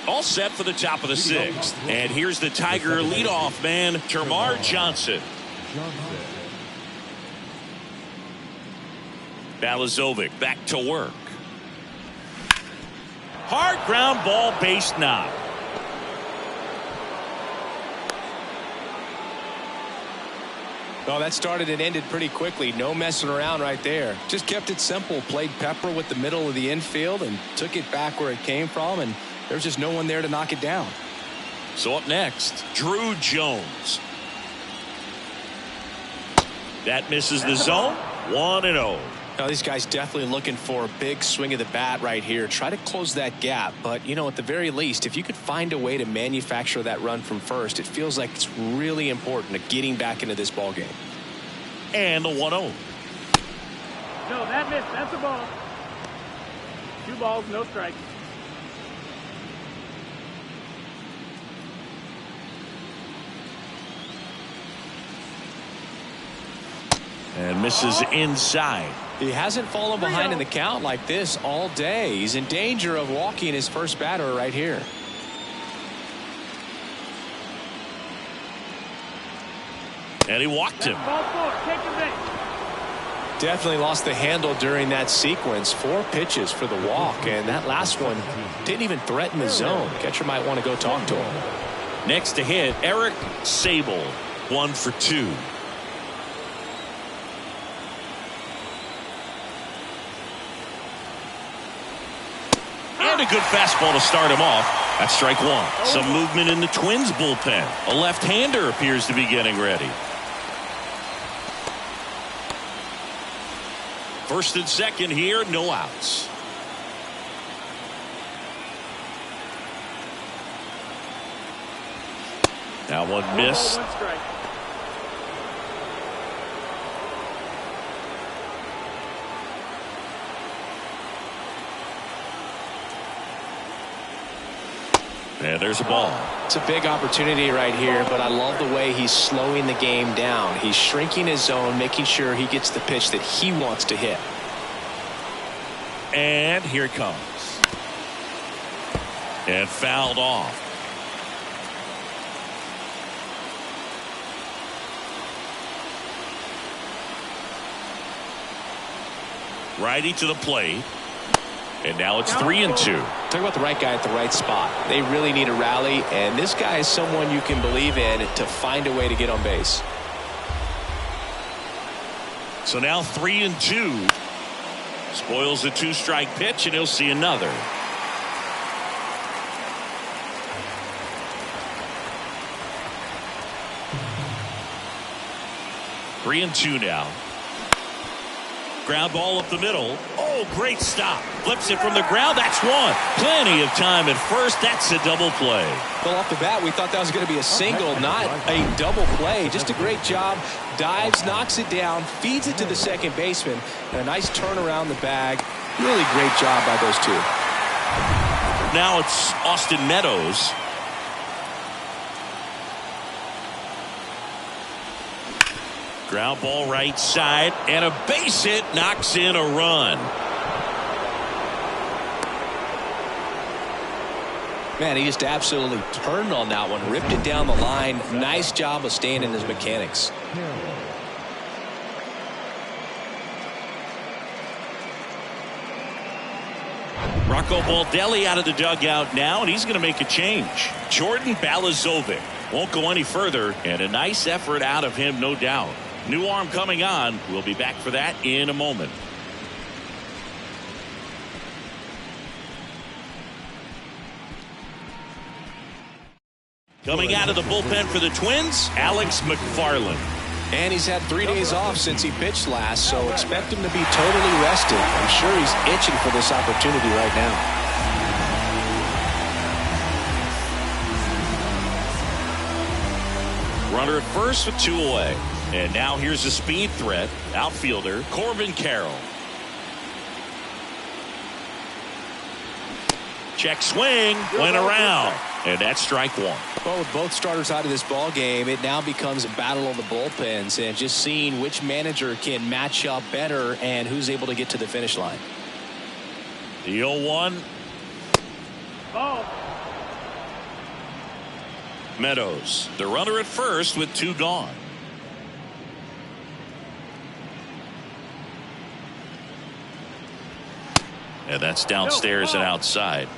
Speaker 1: All set for the top of the 6th. And here's the Tiger leadoff man, Termarr Johnson. Balazovic back to work. Hard ground ball, base knock.
Speaker 2: Well, that started and ended pretty quickly. No messing around right there. Just kept it simple. Played pepper with the middle of the infield and took it back where it came from, and there's just no one there to knock it down.
Speaker 1: So up next, Drew Jones. That misses the zone. 1-0.
Speaker 2: Now, these guys definitely looking for a big swing of the bat right here. Try to close that gap. But, you know, at the very least, if you could find a way to manufacture that run from first, it feels like it's really important to getting back into this ball game.
Speaker 1: And the 1-0.
Speaker 3: No, that missed. That's a ball. 2 balls, no strikes.
Speaker 1: And misses inside.
Speaker 2: He hasn't fallen behind in the count like this all day. He's in danger of walking his first batter right here.
Speaker 1: And he walked him.
Speaker 3: Ball 4, take the base.
Speaker 2: Definitely lost the handle during that sequence. 4 pitches for the walk, and that last one didn't even threaten the zone. Catcher might want to go talk to him.
Speaker 1: Next to hit, Eric Sable. 1 for 2. And a good fastball to start him off. That's strike 1. Some movement in the Twins bullpen. A left-hander appears to be getting ready. First and second here, no outs. Now one miss.
Speaker 3: 1 strike.
Speaker 1: And there's a ball.
Speaker 2: It's a big opportunity right here, but I love the way he's slowing the game down. He's shrinking his zone, making sure he gets the pitch that he wants to hit.
Speaker 1: And here it comes. And fouled off. Righty to the plate. And now it's 3-2.
Speaker 2: Talk about the right guy at the right spot. They really need a rally, and this guy is someone you can believe in to find a way to get on base.
Speaker 1: So now 3-2. Spoils the 2-strike pitch, and he'll see another. Three and 2 now. Ground ball up the middle. Oh, great stop. Flips it from the ground. That's 1. Plenty of time at first. That's a double play.
Speaker 2: Well, off the bat, we thought that was going to be a single, not a double play. Just a great job. Dives, knocks it down, feeds it to the second baseman. And a nice turn around the bag. Really great job by those two.
Speaker 1: Now it's Austin Meadows. Ground ball right side, and a base hit knocks in a run.
Speaker 2: Man, he just absolutely turned on that one, ripped it down the line. Nice job of staying in his mechanics.
Speaker 1: Rocco Baldelli out of the dugout now, and he's going to make a change. Jordan Balazovic won't go any further, and a nice effort out of him, no doubt. New arm coming on. We'll be back for that in a moment. Coming out of the bullpen for the Twins, Alex McFarland.
Speaker 2: And he's had 3 days off since he pitched last, so expect him to be totally rested. I'm sure he's itching for this opportunity right now.
Speaker 1: Runner at first with 2 away. And now here's the speed threat, outfielder Corbin Carroll. Check swing, went around, and that's strike 1.
Speaker 2: Well, with both starters out of this ball game, it now becomes a battle of the bullpens and just seeing which manager can match up better and who's able to get to the finish line.
Speaker 1: The 0-1.
Speaker 3: Ball.
Speaker 1: Meadows, the runner at first with 2 gone. And that's downstairs and outside.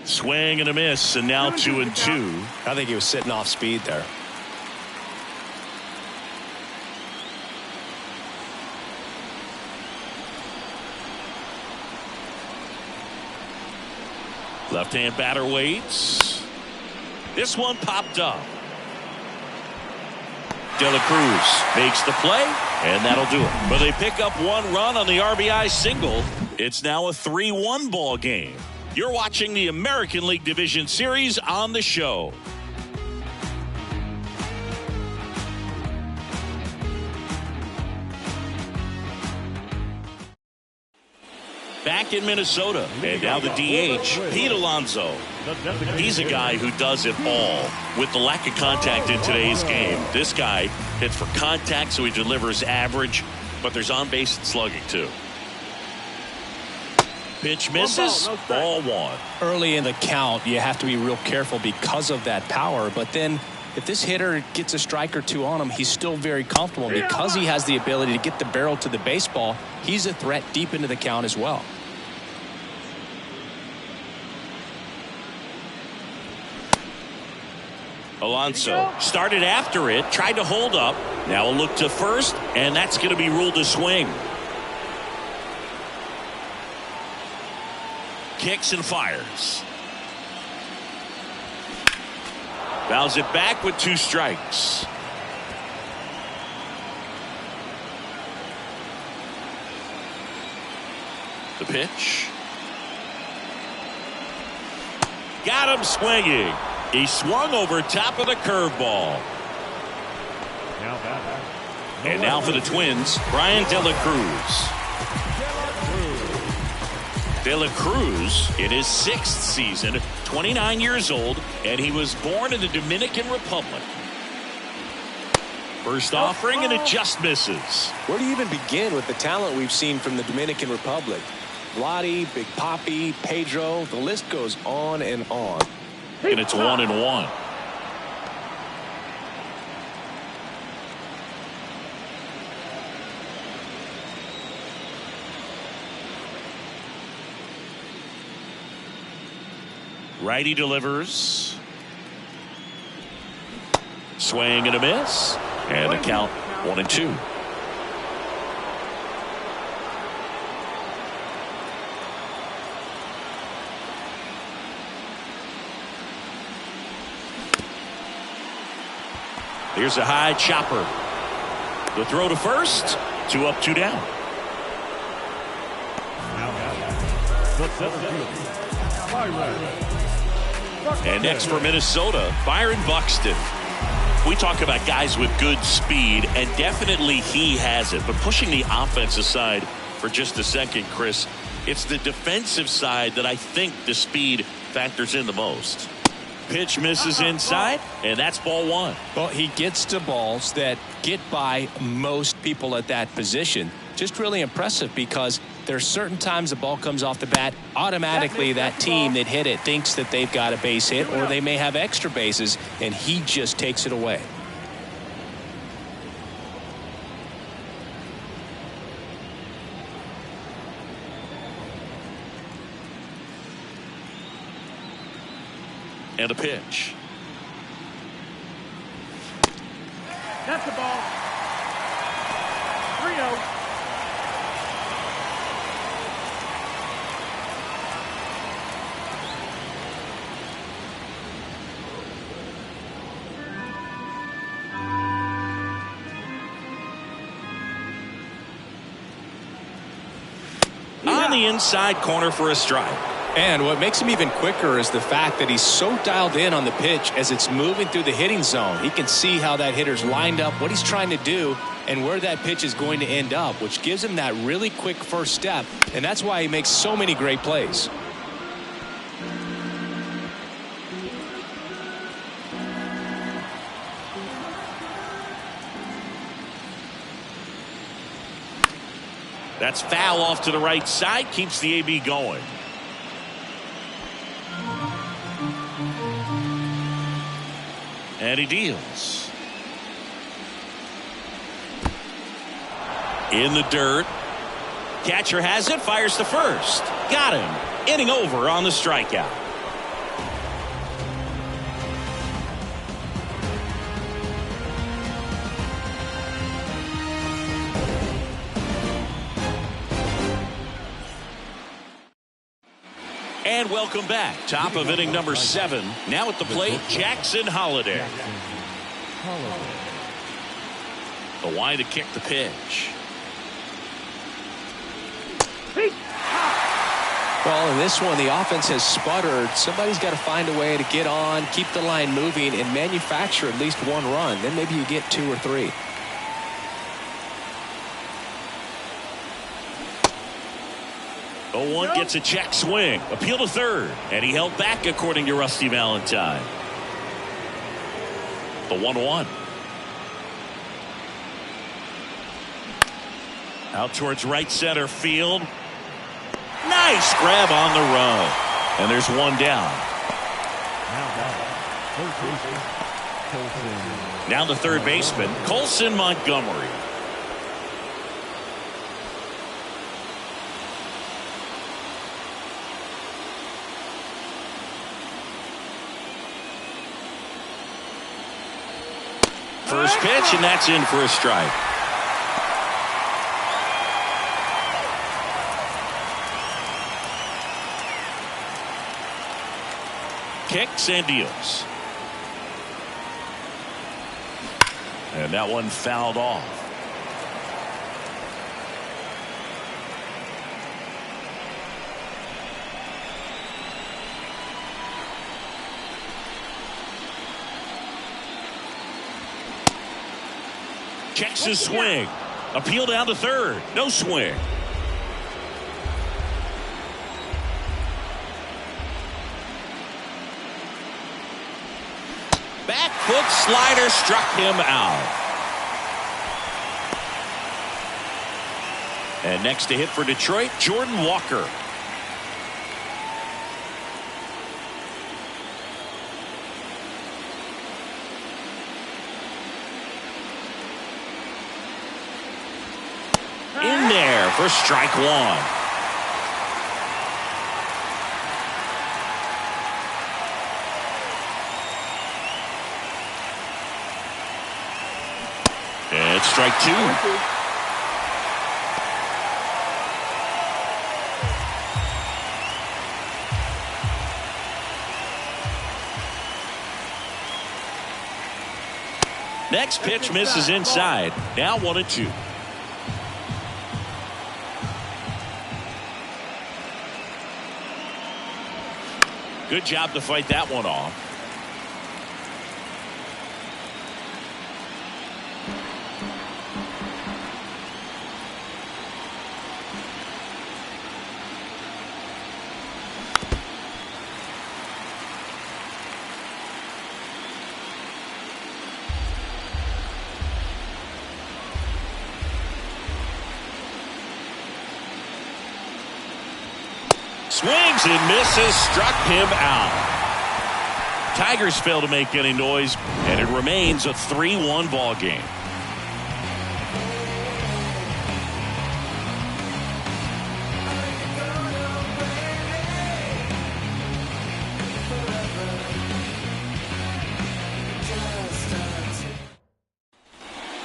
Speaker 1: Swing and a miss, and now 2-2.
Speaker 2: I think he was sitting off speed there.
Speaker 1: Left-hand batter waits. This one popped up. De La Cruz makes the play, and that'll do it. But they pick up 1 run on the RBI single. It's now a 3-1 ball game. You're watching the American League Division Series on the show. Back in Minnesota, and now the DH, Pete Alonso. He's a guy who does it all. With the lack of contact in today's game, this guy hits for contact, so he delivers average, but there's on-base slugging too. Pitch misses, ball 1.
Speaker 2: Early in the count, you have to be real careful because of that power, but then if this hitter gets a strike or 2 on him, he's still very comfortable. Because he has the ability to get the barrel to the baseball, he's a threat deep into the count as well.
Speaker 1: Alonso started after it, tried to hold up. Now a look to first, and that's going to be ruled a swing. Kicks and fires. Fouls it back with 2 strikes. The pitch. Got him swinging. He swung over top of the curveball. And now for the Twins, Brian De La Cruz. De La Cruz in his 6th season, 29 years old, and he was born in the Dominican Republic. First offering, and it just misses.
Speaker 2: Where do you even begin with the talent we've seen from the Dominican Republic? Vladdy, Big Papi, Pedro, the list goes on and on.
Speaker 1: And it's 1-1. Righty delivers. Swing and a miss. And the count 1-2. Here's a high chopper. The throw to first. 2 up, 2 down. And next for Minnesota, Byron Buxton. We talk about guys with good speed, and definitely he has it. But pushing the offense aside for just a second, Chris, it's the defensive side that I think the speed factors in the most. pitch misses inside, and that's ball one.
Speaker 2: Well, he gets to balls that get by most people at that position. Just really impressive because there's certain times the ball comes off the bat, automatically that team that hit it thinks that they've got a base hit or they may have extra bases, and he just takes it away.
Speaker 1: And a pitch.
Speaker 3: That's the ball. 3-0.
Speaker 1: On the inside corner for a strike.
Speaker 2: And what makes him even quicker is the fact that he's so dialed in on the pitch as it's moving through the hitting zone. He can see how that hitter's lined up, what he's trying to do, and where that pitch is going to end up, which gives him that really quick first step, and that's why he makes so many great plays.
Speaker 1: That's foul off to the right side, keeps the AB going. And he deals. In the dirt. Catcher has it, fires to first. Got him. Inning over on the strikeout. And welcome back. Top of inning number 7. Now at the plate, Jackson Holliday. The line to kick the pitch.
Speaker 2: Well, in this one, the offense has sputtered. Somebody's got to find a way to get on, keep the line moving, and manufacture at least one run. Then maybe you get 2 or 3.
Speaker 1: The 1 gets a check swing. Appeal to third. And he held back according to Rusty Valentine. The 1-1. Out towards right center field. Nice grab on the run. And there's 1 down. Now the third baseman, Colson Montgomery. First pitch, and that's in for a strike. Kicks and deals. And that one fouled off. Checks his swing. Appeal down to third. No swing. Back foot slider struck him out. And next to hit for Detroit, Jordan Walker. In there for strike 1. And strike 2. Next pitch misses inside. Now 1-2. Good job to fight that one off. swings and misses, struck him out. Tigers fail to make any noise, and it remains a 3-1 ball game.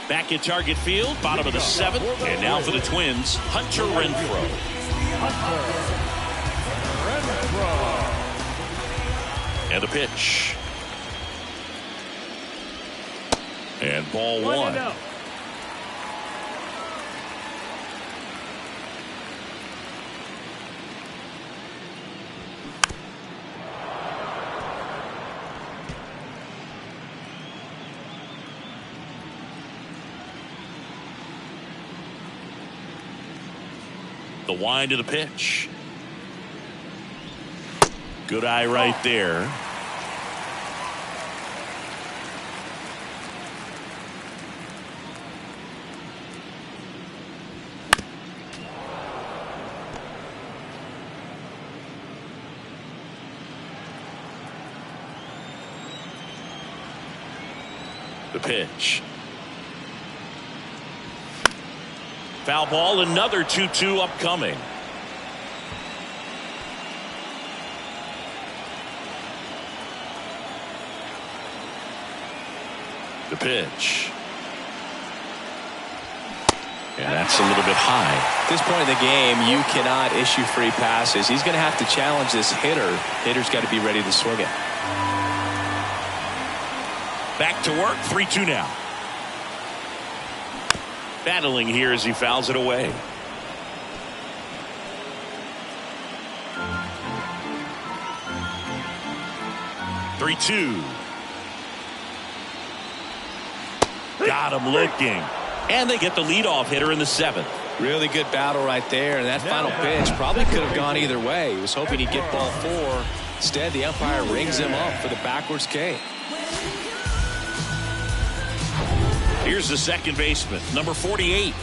Speaker 1: Back at Target Field, bottom of the 7th, and now for the Twins, Hunter Renfroe. And a pitch. And ball 1. The wind of the pitch. Good eye right there. The pitch. Foul ball, another 2-2 upcoming. The pitch. And that's a little bit high.
Speaker 2: At this point in the game, you cannot issue free passes. He's going to have to challenge this hitter. Hitter's got to be ready to swing it.
Speaker 1: Back to work, 3-2 now. Battling here as he fouls it away. Three-two. Got him looking. And they get the leadoff hitter in the 7th.
Speaker 2: Really good battle right there. And that final pitch probably could have gone either way. He was hoping he'd get ball 4. Instead, the umpire rings him up for the backwards K.
Speaker 1: Here's the second baseman, number 48.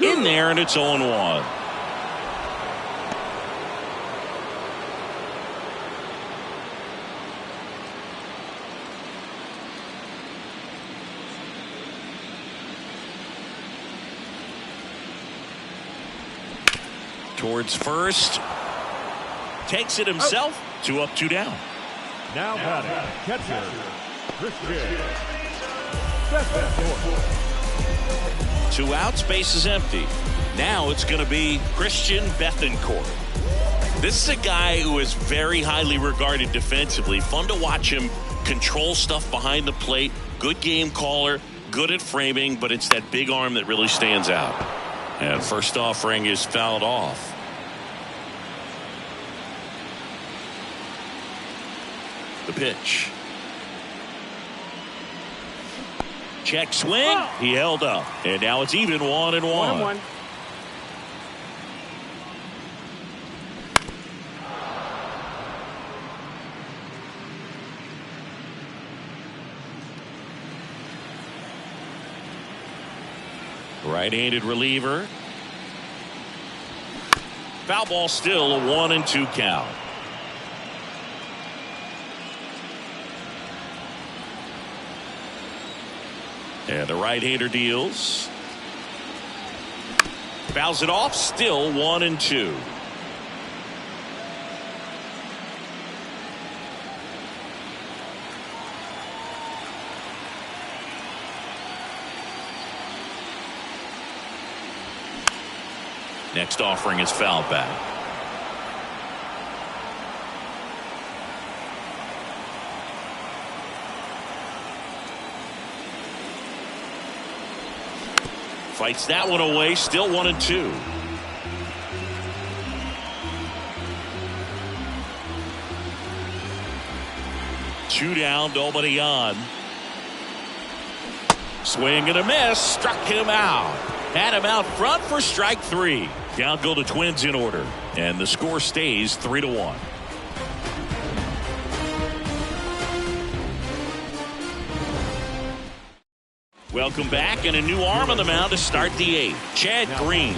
Speaker 1: In there, and it's 0-1. Towards first. Takes it himself. 2 up, 2 down.
Speaker 4: Now batting, catcher, Christian.
Speaker 1: 2 outs, base is empty. Now it's going to be Christian Bethancourt. This is a guy who is very highly regarded defensively. Fun to watch him control stuff behind the plate. Good game caller, good at framing, but it's that big arm that really stands out. And first offering is fouled off. The pitch. Check swing. He held up. And now it's even 1-1.
Speaker 3: 1-1.
Speaker 1: Right-handed reliever. Foul ball, still a 1-2 count. And the right-hander deals. Fouls it off, still 1-2. Next offering is fouled back. Fights that one away, still 1-2. Two down, nobody on. Swing and a miss, struck him out. Had him out front for strike 3. Down go the Twins in order, and the score stays 3-1. Welcome back, and a new arm on the mound to start the eighth. Chad Green.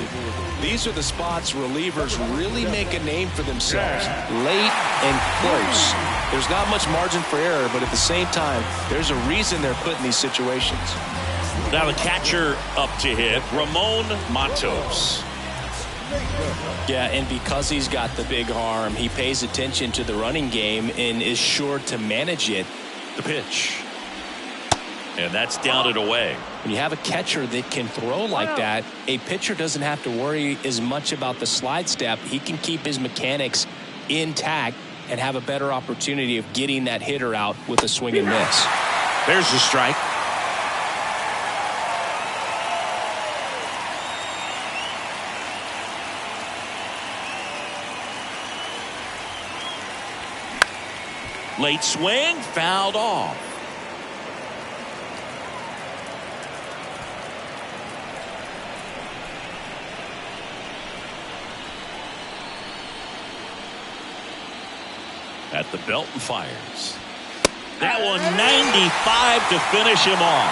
Speaker 2: These are the spots relievers really make a name for themselves. Late and close. There's not much margin for error, but at the same time, there's a reason they're put in these situations.
Speaker 1: Now the catcher up to hit, Ramon Matos.
Speaker 2: Yeah, and because he's got the big arm, he pays attention to the running game and is sure to manage it.
Speaker 1: The pitch. And that's down and away.
Speaker 2: When you have a catcher that can throw like that, a pitcher doesn't have to worry as much about the slide step. He can keep his mechanics intact and have a better opportunity of getting that hitter out with a swing and miss.
Speaker 1: There's the strike. Late swing, fouled off. At the belt and fires. That one 95 to finish him off.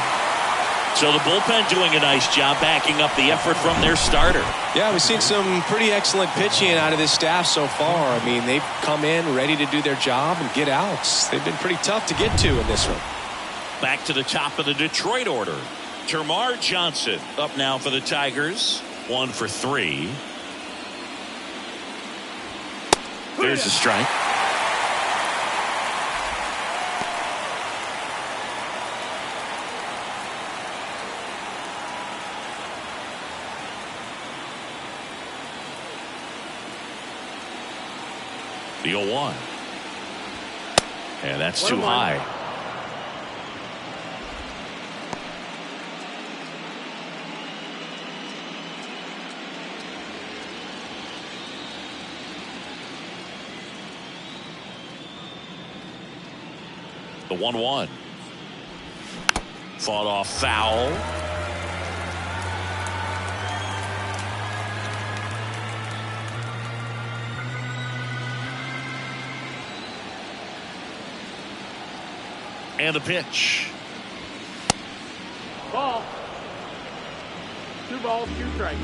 Speaker 1: So the bullpen doing a nice job backing up the effort from their starter.
Speaker 2: Yeah, we've seen some pretty excellent pitching out of this staff so far. I mean, they've come in ready to do their job and get outs. They've been pretty tough to get to in this one.
Speaker 1: Back to the top of the Detroit order. Termarr Johnson up now for the Tigers. 1 for 3. There's the strike. The 0-1. And that's too high. The 1-1. Fought off foul. And the pitch.
Speaker 3: Ball. 2 balls, 2 strikes.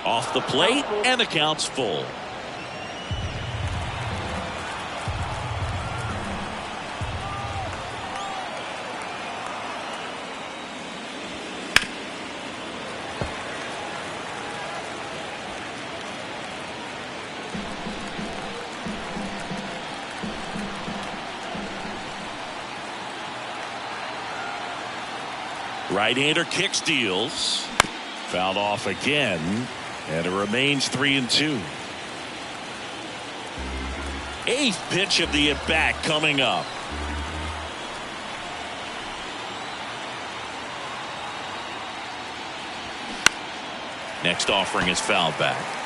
Speaker 1: Off the plate, and the count's full. Right-hander kick steals. Fouled off again, and it remains 3-2. 8th pitch of the at-bat coming up. Next offering is fouled back.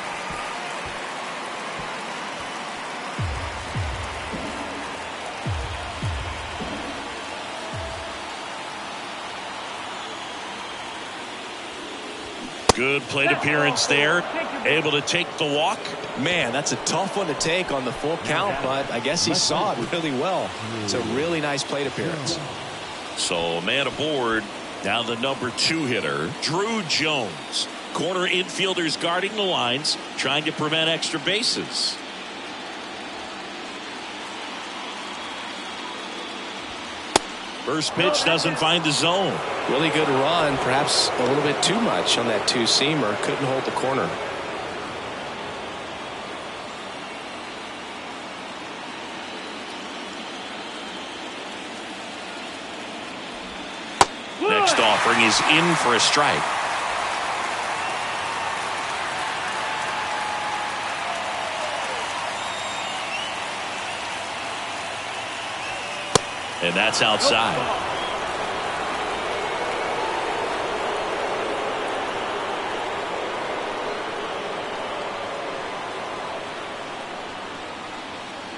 Speaker 1: Good plate appearance there. Able to take the walk.
Speaker 2: Man, that's a tough one to take on the full count, but I guess he saw it really well. It's a really nice plate appearance.
Speaker 1: So a man aboard. Now the number 2 hitter, Drew Jones. Corner infielders guarding the lines, trying to prevent extra bases. First pitch doesn't find the zone.
Speaker 2: Really good run, perhaps a little bit too much on that 2-seamer. Couldn't hold the corner.
Speaker 1: Next offering is in for a strike. And that's outside.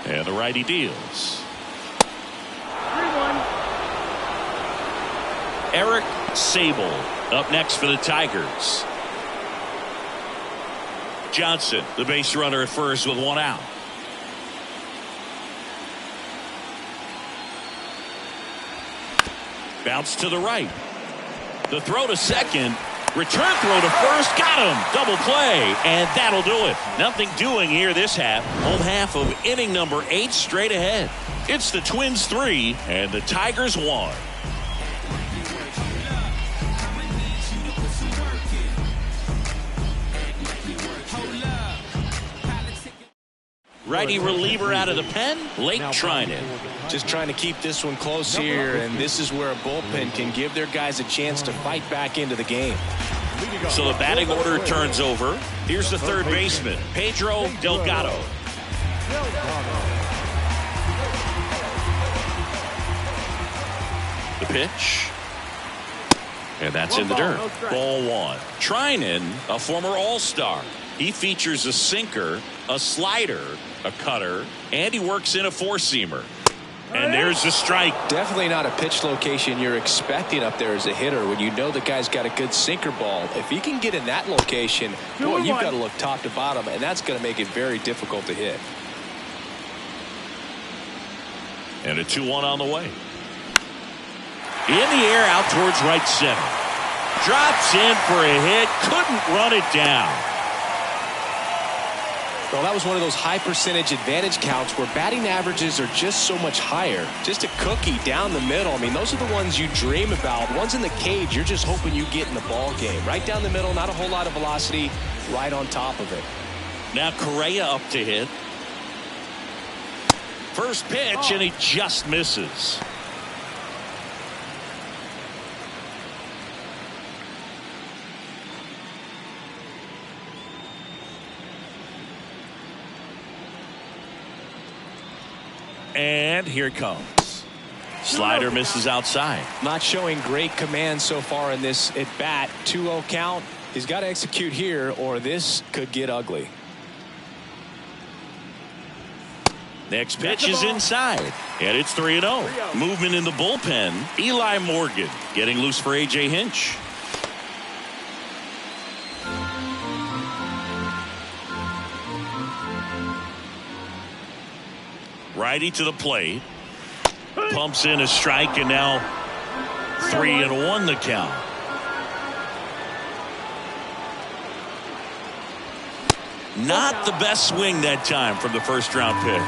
Speaker 1: And the righty deals.
Speaker 3: 3-1.
Speaker 1: Eric Sable up next for the Tigers. Johnson, the base runner at first with one out. Bounce to the right. The throw to second. Return throw to first. Got him. Double play. And that'll do it. Nothing doing here this half. Home half of inning number 8 straight ahead. It's the Twins 3 and the Tigers 1. Righty reliever out of the pen, Lake Trinan.
Speaker 2: Just trying to keep this one close here, and this is where a bullpen can give their guys a chance to fight back into the game.
Speaker 1: So the batting order turns over. Here's the third baseman, Pedro Delgado. The pitch. And that's in the dirt. Ball 1. Trinan, a former All-Star. He features a sinker, a slider, a cutter, and he works in a four-seamer. And there's the strike.
Speaker 2: Definitely not a pitch location you're expecting up there as a hitter when you know the guy's got a good sinker ball. If he can get in that location, boy, you've got to look top to bottom, and that's going to make it very difficult to hit.
Speaker 1: And a 2-1 on the way. In the air out towards right center. Drops in for a hit. Couldn't run it down.
Speaker 2: Well, that was one of those high percentage advantage counts where batting averages are just so much higher. Just a cookie down the middle. I mean, those are the ones you dream about. Ones in the cage, you're just hoping you get in the ball game. Right down the middle, not a whole lot of velocity, right on top of it.
Speaker 1: Now Correa up to hit. First pitch, and he just misses. And here it comes. Slider misses outside.
Speaker 2: Not showing great command so far in this at bat. 2-0 count. He's got to execute here or this could get ugly.
Speaker 1: Next pitch is inside. And it's 3-0. Movement in the bullpen. Eli Morgan getting loose for A.J. Hinch. Righty to the plate. Pumps in a strike, and now 3-1 the count. Not the best swing that time from the first round pick.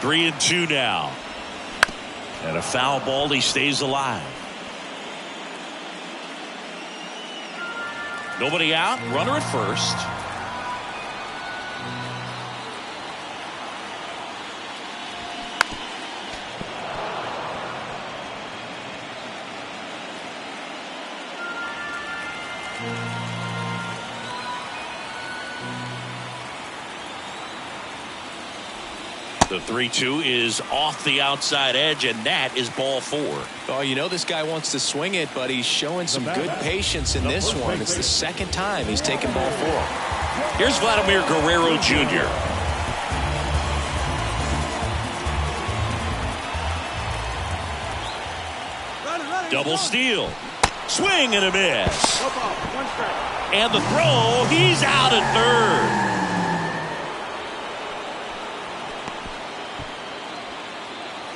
Speaker 1: 3-2 now. And a foul ball. He stays alive. Nobody out. Runner at first. The 3-2 is off the outside edge, and that is ball 4.
Speaker 2: Oh, you know this guy wants to swing it, but he's showing some good patience in this one. It's the second time he's taken ball 4.
Speaker 1: Here's Vladimir Guerrero Jr. Double steal. Swing and a miss. And the throw, he's out at third.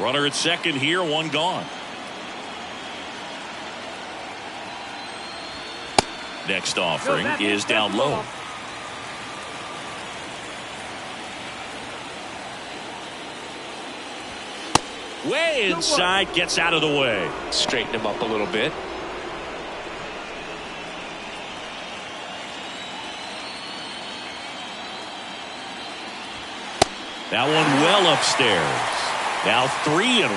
Speaker 1: Runner at second here, one gone. Next offering is down low. Way inside, gets out of the way.
Speaker 2: Straighten him up a little bit.
Speaker 1: That one well upstairs. Now 3-1.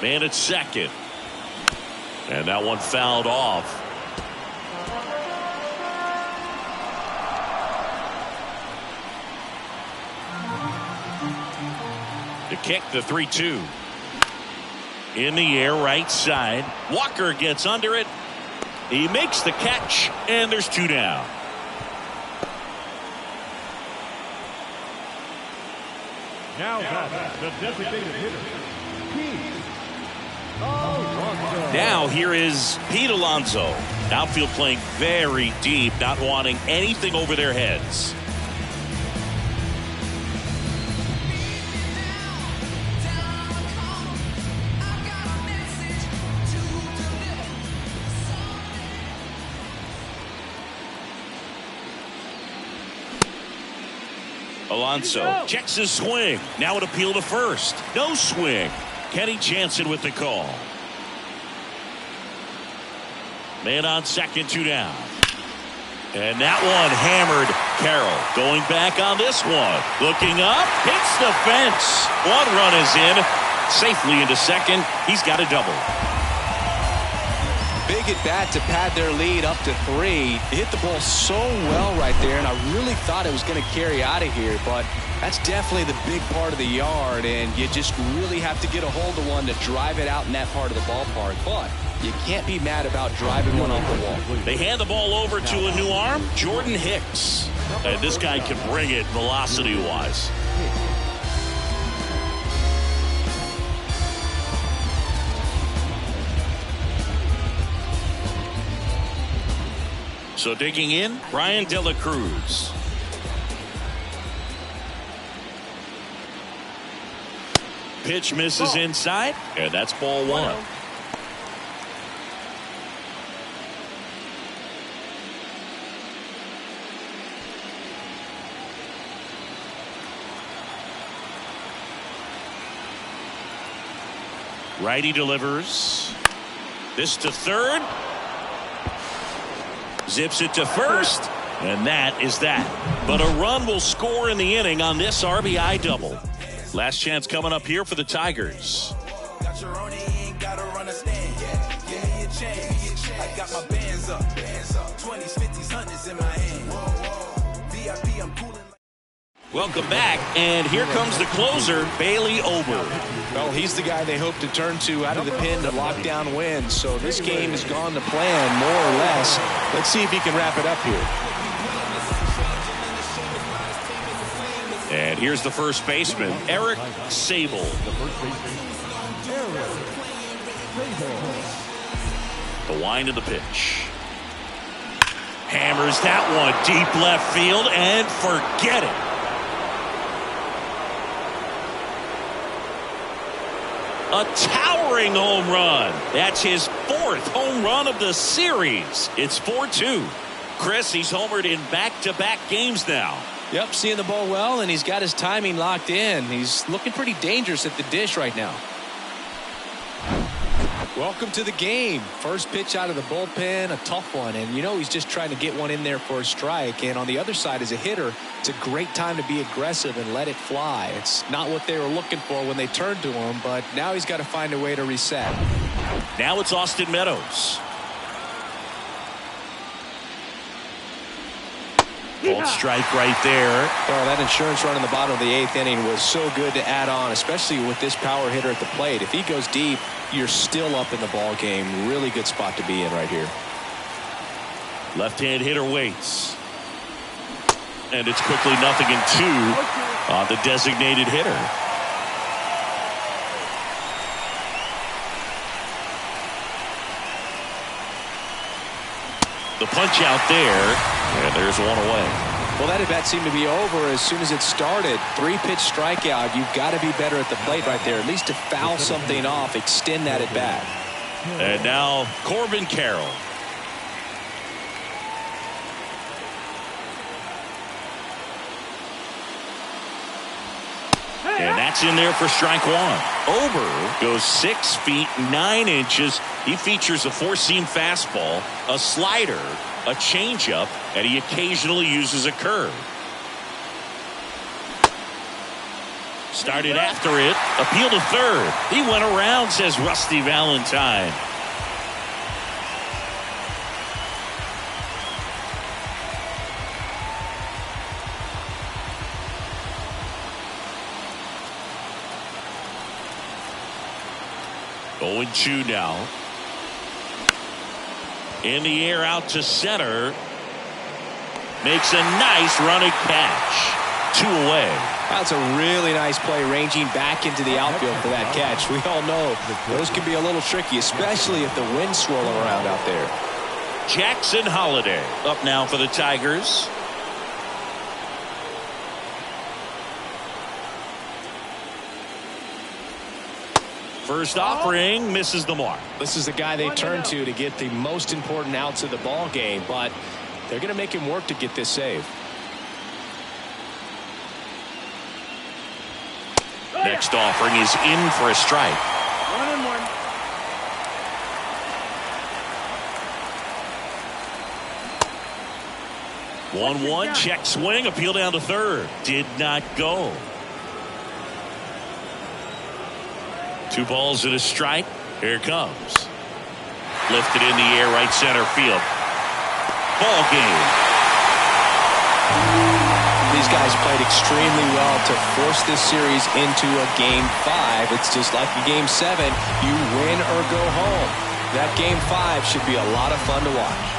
Speaker 1: Man at second. And that one fouled off. The kick, the 3-2. In the air, right side. Walker gets under it. He makes the catch, and there's 2 down.
Speaker 4: Now batting, the designated hitter, Pete Alonso.
Speaker 1: Now here is Pete Alonso. Outfield playing very deep, not wanting anything over their heads. Alonso checks his swing. Now an appeal to first. No swing. Kenny Jansen with the call. Man on second, 2 down. And that one hammered. Carroll going back on this one. Looking up, hits the fence. 1 run is in. Safely into second. He's got a double.
Speaker 2: Big at bat to pad their lead up to 3. He hit the ball so well right there, and I really thought it was going to carry out of here, but that's definitely the big part of the yard, and you just really have to get a hold of one to drive it out in that part of the ballpark. But you can't be mad about driving one off the wall.
Speaker 1: They hand the ball over to a new arm, Jordan Hicks. And this guy can bring it velocity-wise. So digging in, Brian De La Cruz. Pitch misses inside, and that's ball 1. Righty delivers. This to third. Zips it to first. And that is that. But a run will score in the inning on this RBI double. Last chance coming up here for the Tigers.
Speaker 5: Got your own, ain't gotta run a stand. Yeah, give me a chance. I got my bands up. 20s, 50s, 100s in my hand. VIP, I'm coolin'.
Speaker 1: Welcome back, and here comes the closer, Bailey Ober.
Speaker 2: Well, he's the guy they hope to turn to out of the pen to lock down wins. So this game has gone to plan, more or less. Let's see if he can wrap it up here.
Speaker 1: And here's the first baseman, Eric Sable. The wind of the pitch. Hammers that one deep left field, and forget it. A towering home run. That's his 4th home run of the series. It's 4-2. Chris, he's homered in back-to-back games now.
Speaker 2: Yep, seeing the ball well, and he's got his timing locked in. He's looking pretty dangerous at the dish right now. Welcome to the game. First pitch out of the bullpen, a tough one. And you know he's just trying to get one in there for a strike. And on the other side, as a hitter, it's a great time to be aggressive and let it fly. It's not what they were looking for when they turned to him, but now he's got to find a way to reset.
Speaker 1: Now it's Austin Meadows. Bold strike right there.
Speaker 2: Well, that insurance run in the bottom of the 8th inning was so good to add on, especially with this power hitter at the plate. If he goes deep, you're still up in the ball game. Really good spot to be in right here.
Speaker 1: Left-hand hitter waits. And it's quickly 0-2 on the designated hitter. The punch out there, and there's one away.
Speaker 2: Well, that at bat seemed to be over as soon as it started. 3-pitch strikeout. You've got to be better at the plate right there, at least to foul something off, extend that at bat.
Speaker 1: And now Corbin Carroll. And that's in there for strike 1. Ober goes 6 feet 9 inches. He features a 4-seam fastball, a slider, a changeup, and he occasionally uses a curve. Started after it. Appeal to third. He went around, says Rusty Valentine. Going 2 now. In the air out to center. Makes a nice running catch. 2 away.
Speaker 2: That's a really nice play, ranging back into the outfield for that catch. We all know those can be a little tricky, especially if the wind's swirling around out there.
Speaker 1: Jackson Holiday up now for the Tigers. First offering misses the mark.
Speaker 2: This is the guy they turn to get the most important outs of the ball game, but they're going to make him work to get this save.
Speaker 1: Next offering is in for a strike.
Speaker 3: 1-1.
Speaker 1: One check swing, appeal down to third. Did not go. 2 balls and a strike. Here it comes. Lifted in the air, right center field. Ball game.
Speaker 2: These guys played extremely well to force this series into a Game 5. It's just like a Game 7. You win or go home. That Game 5 should be a lot of fun to watch.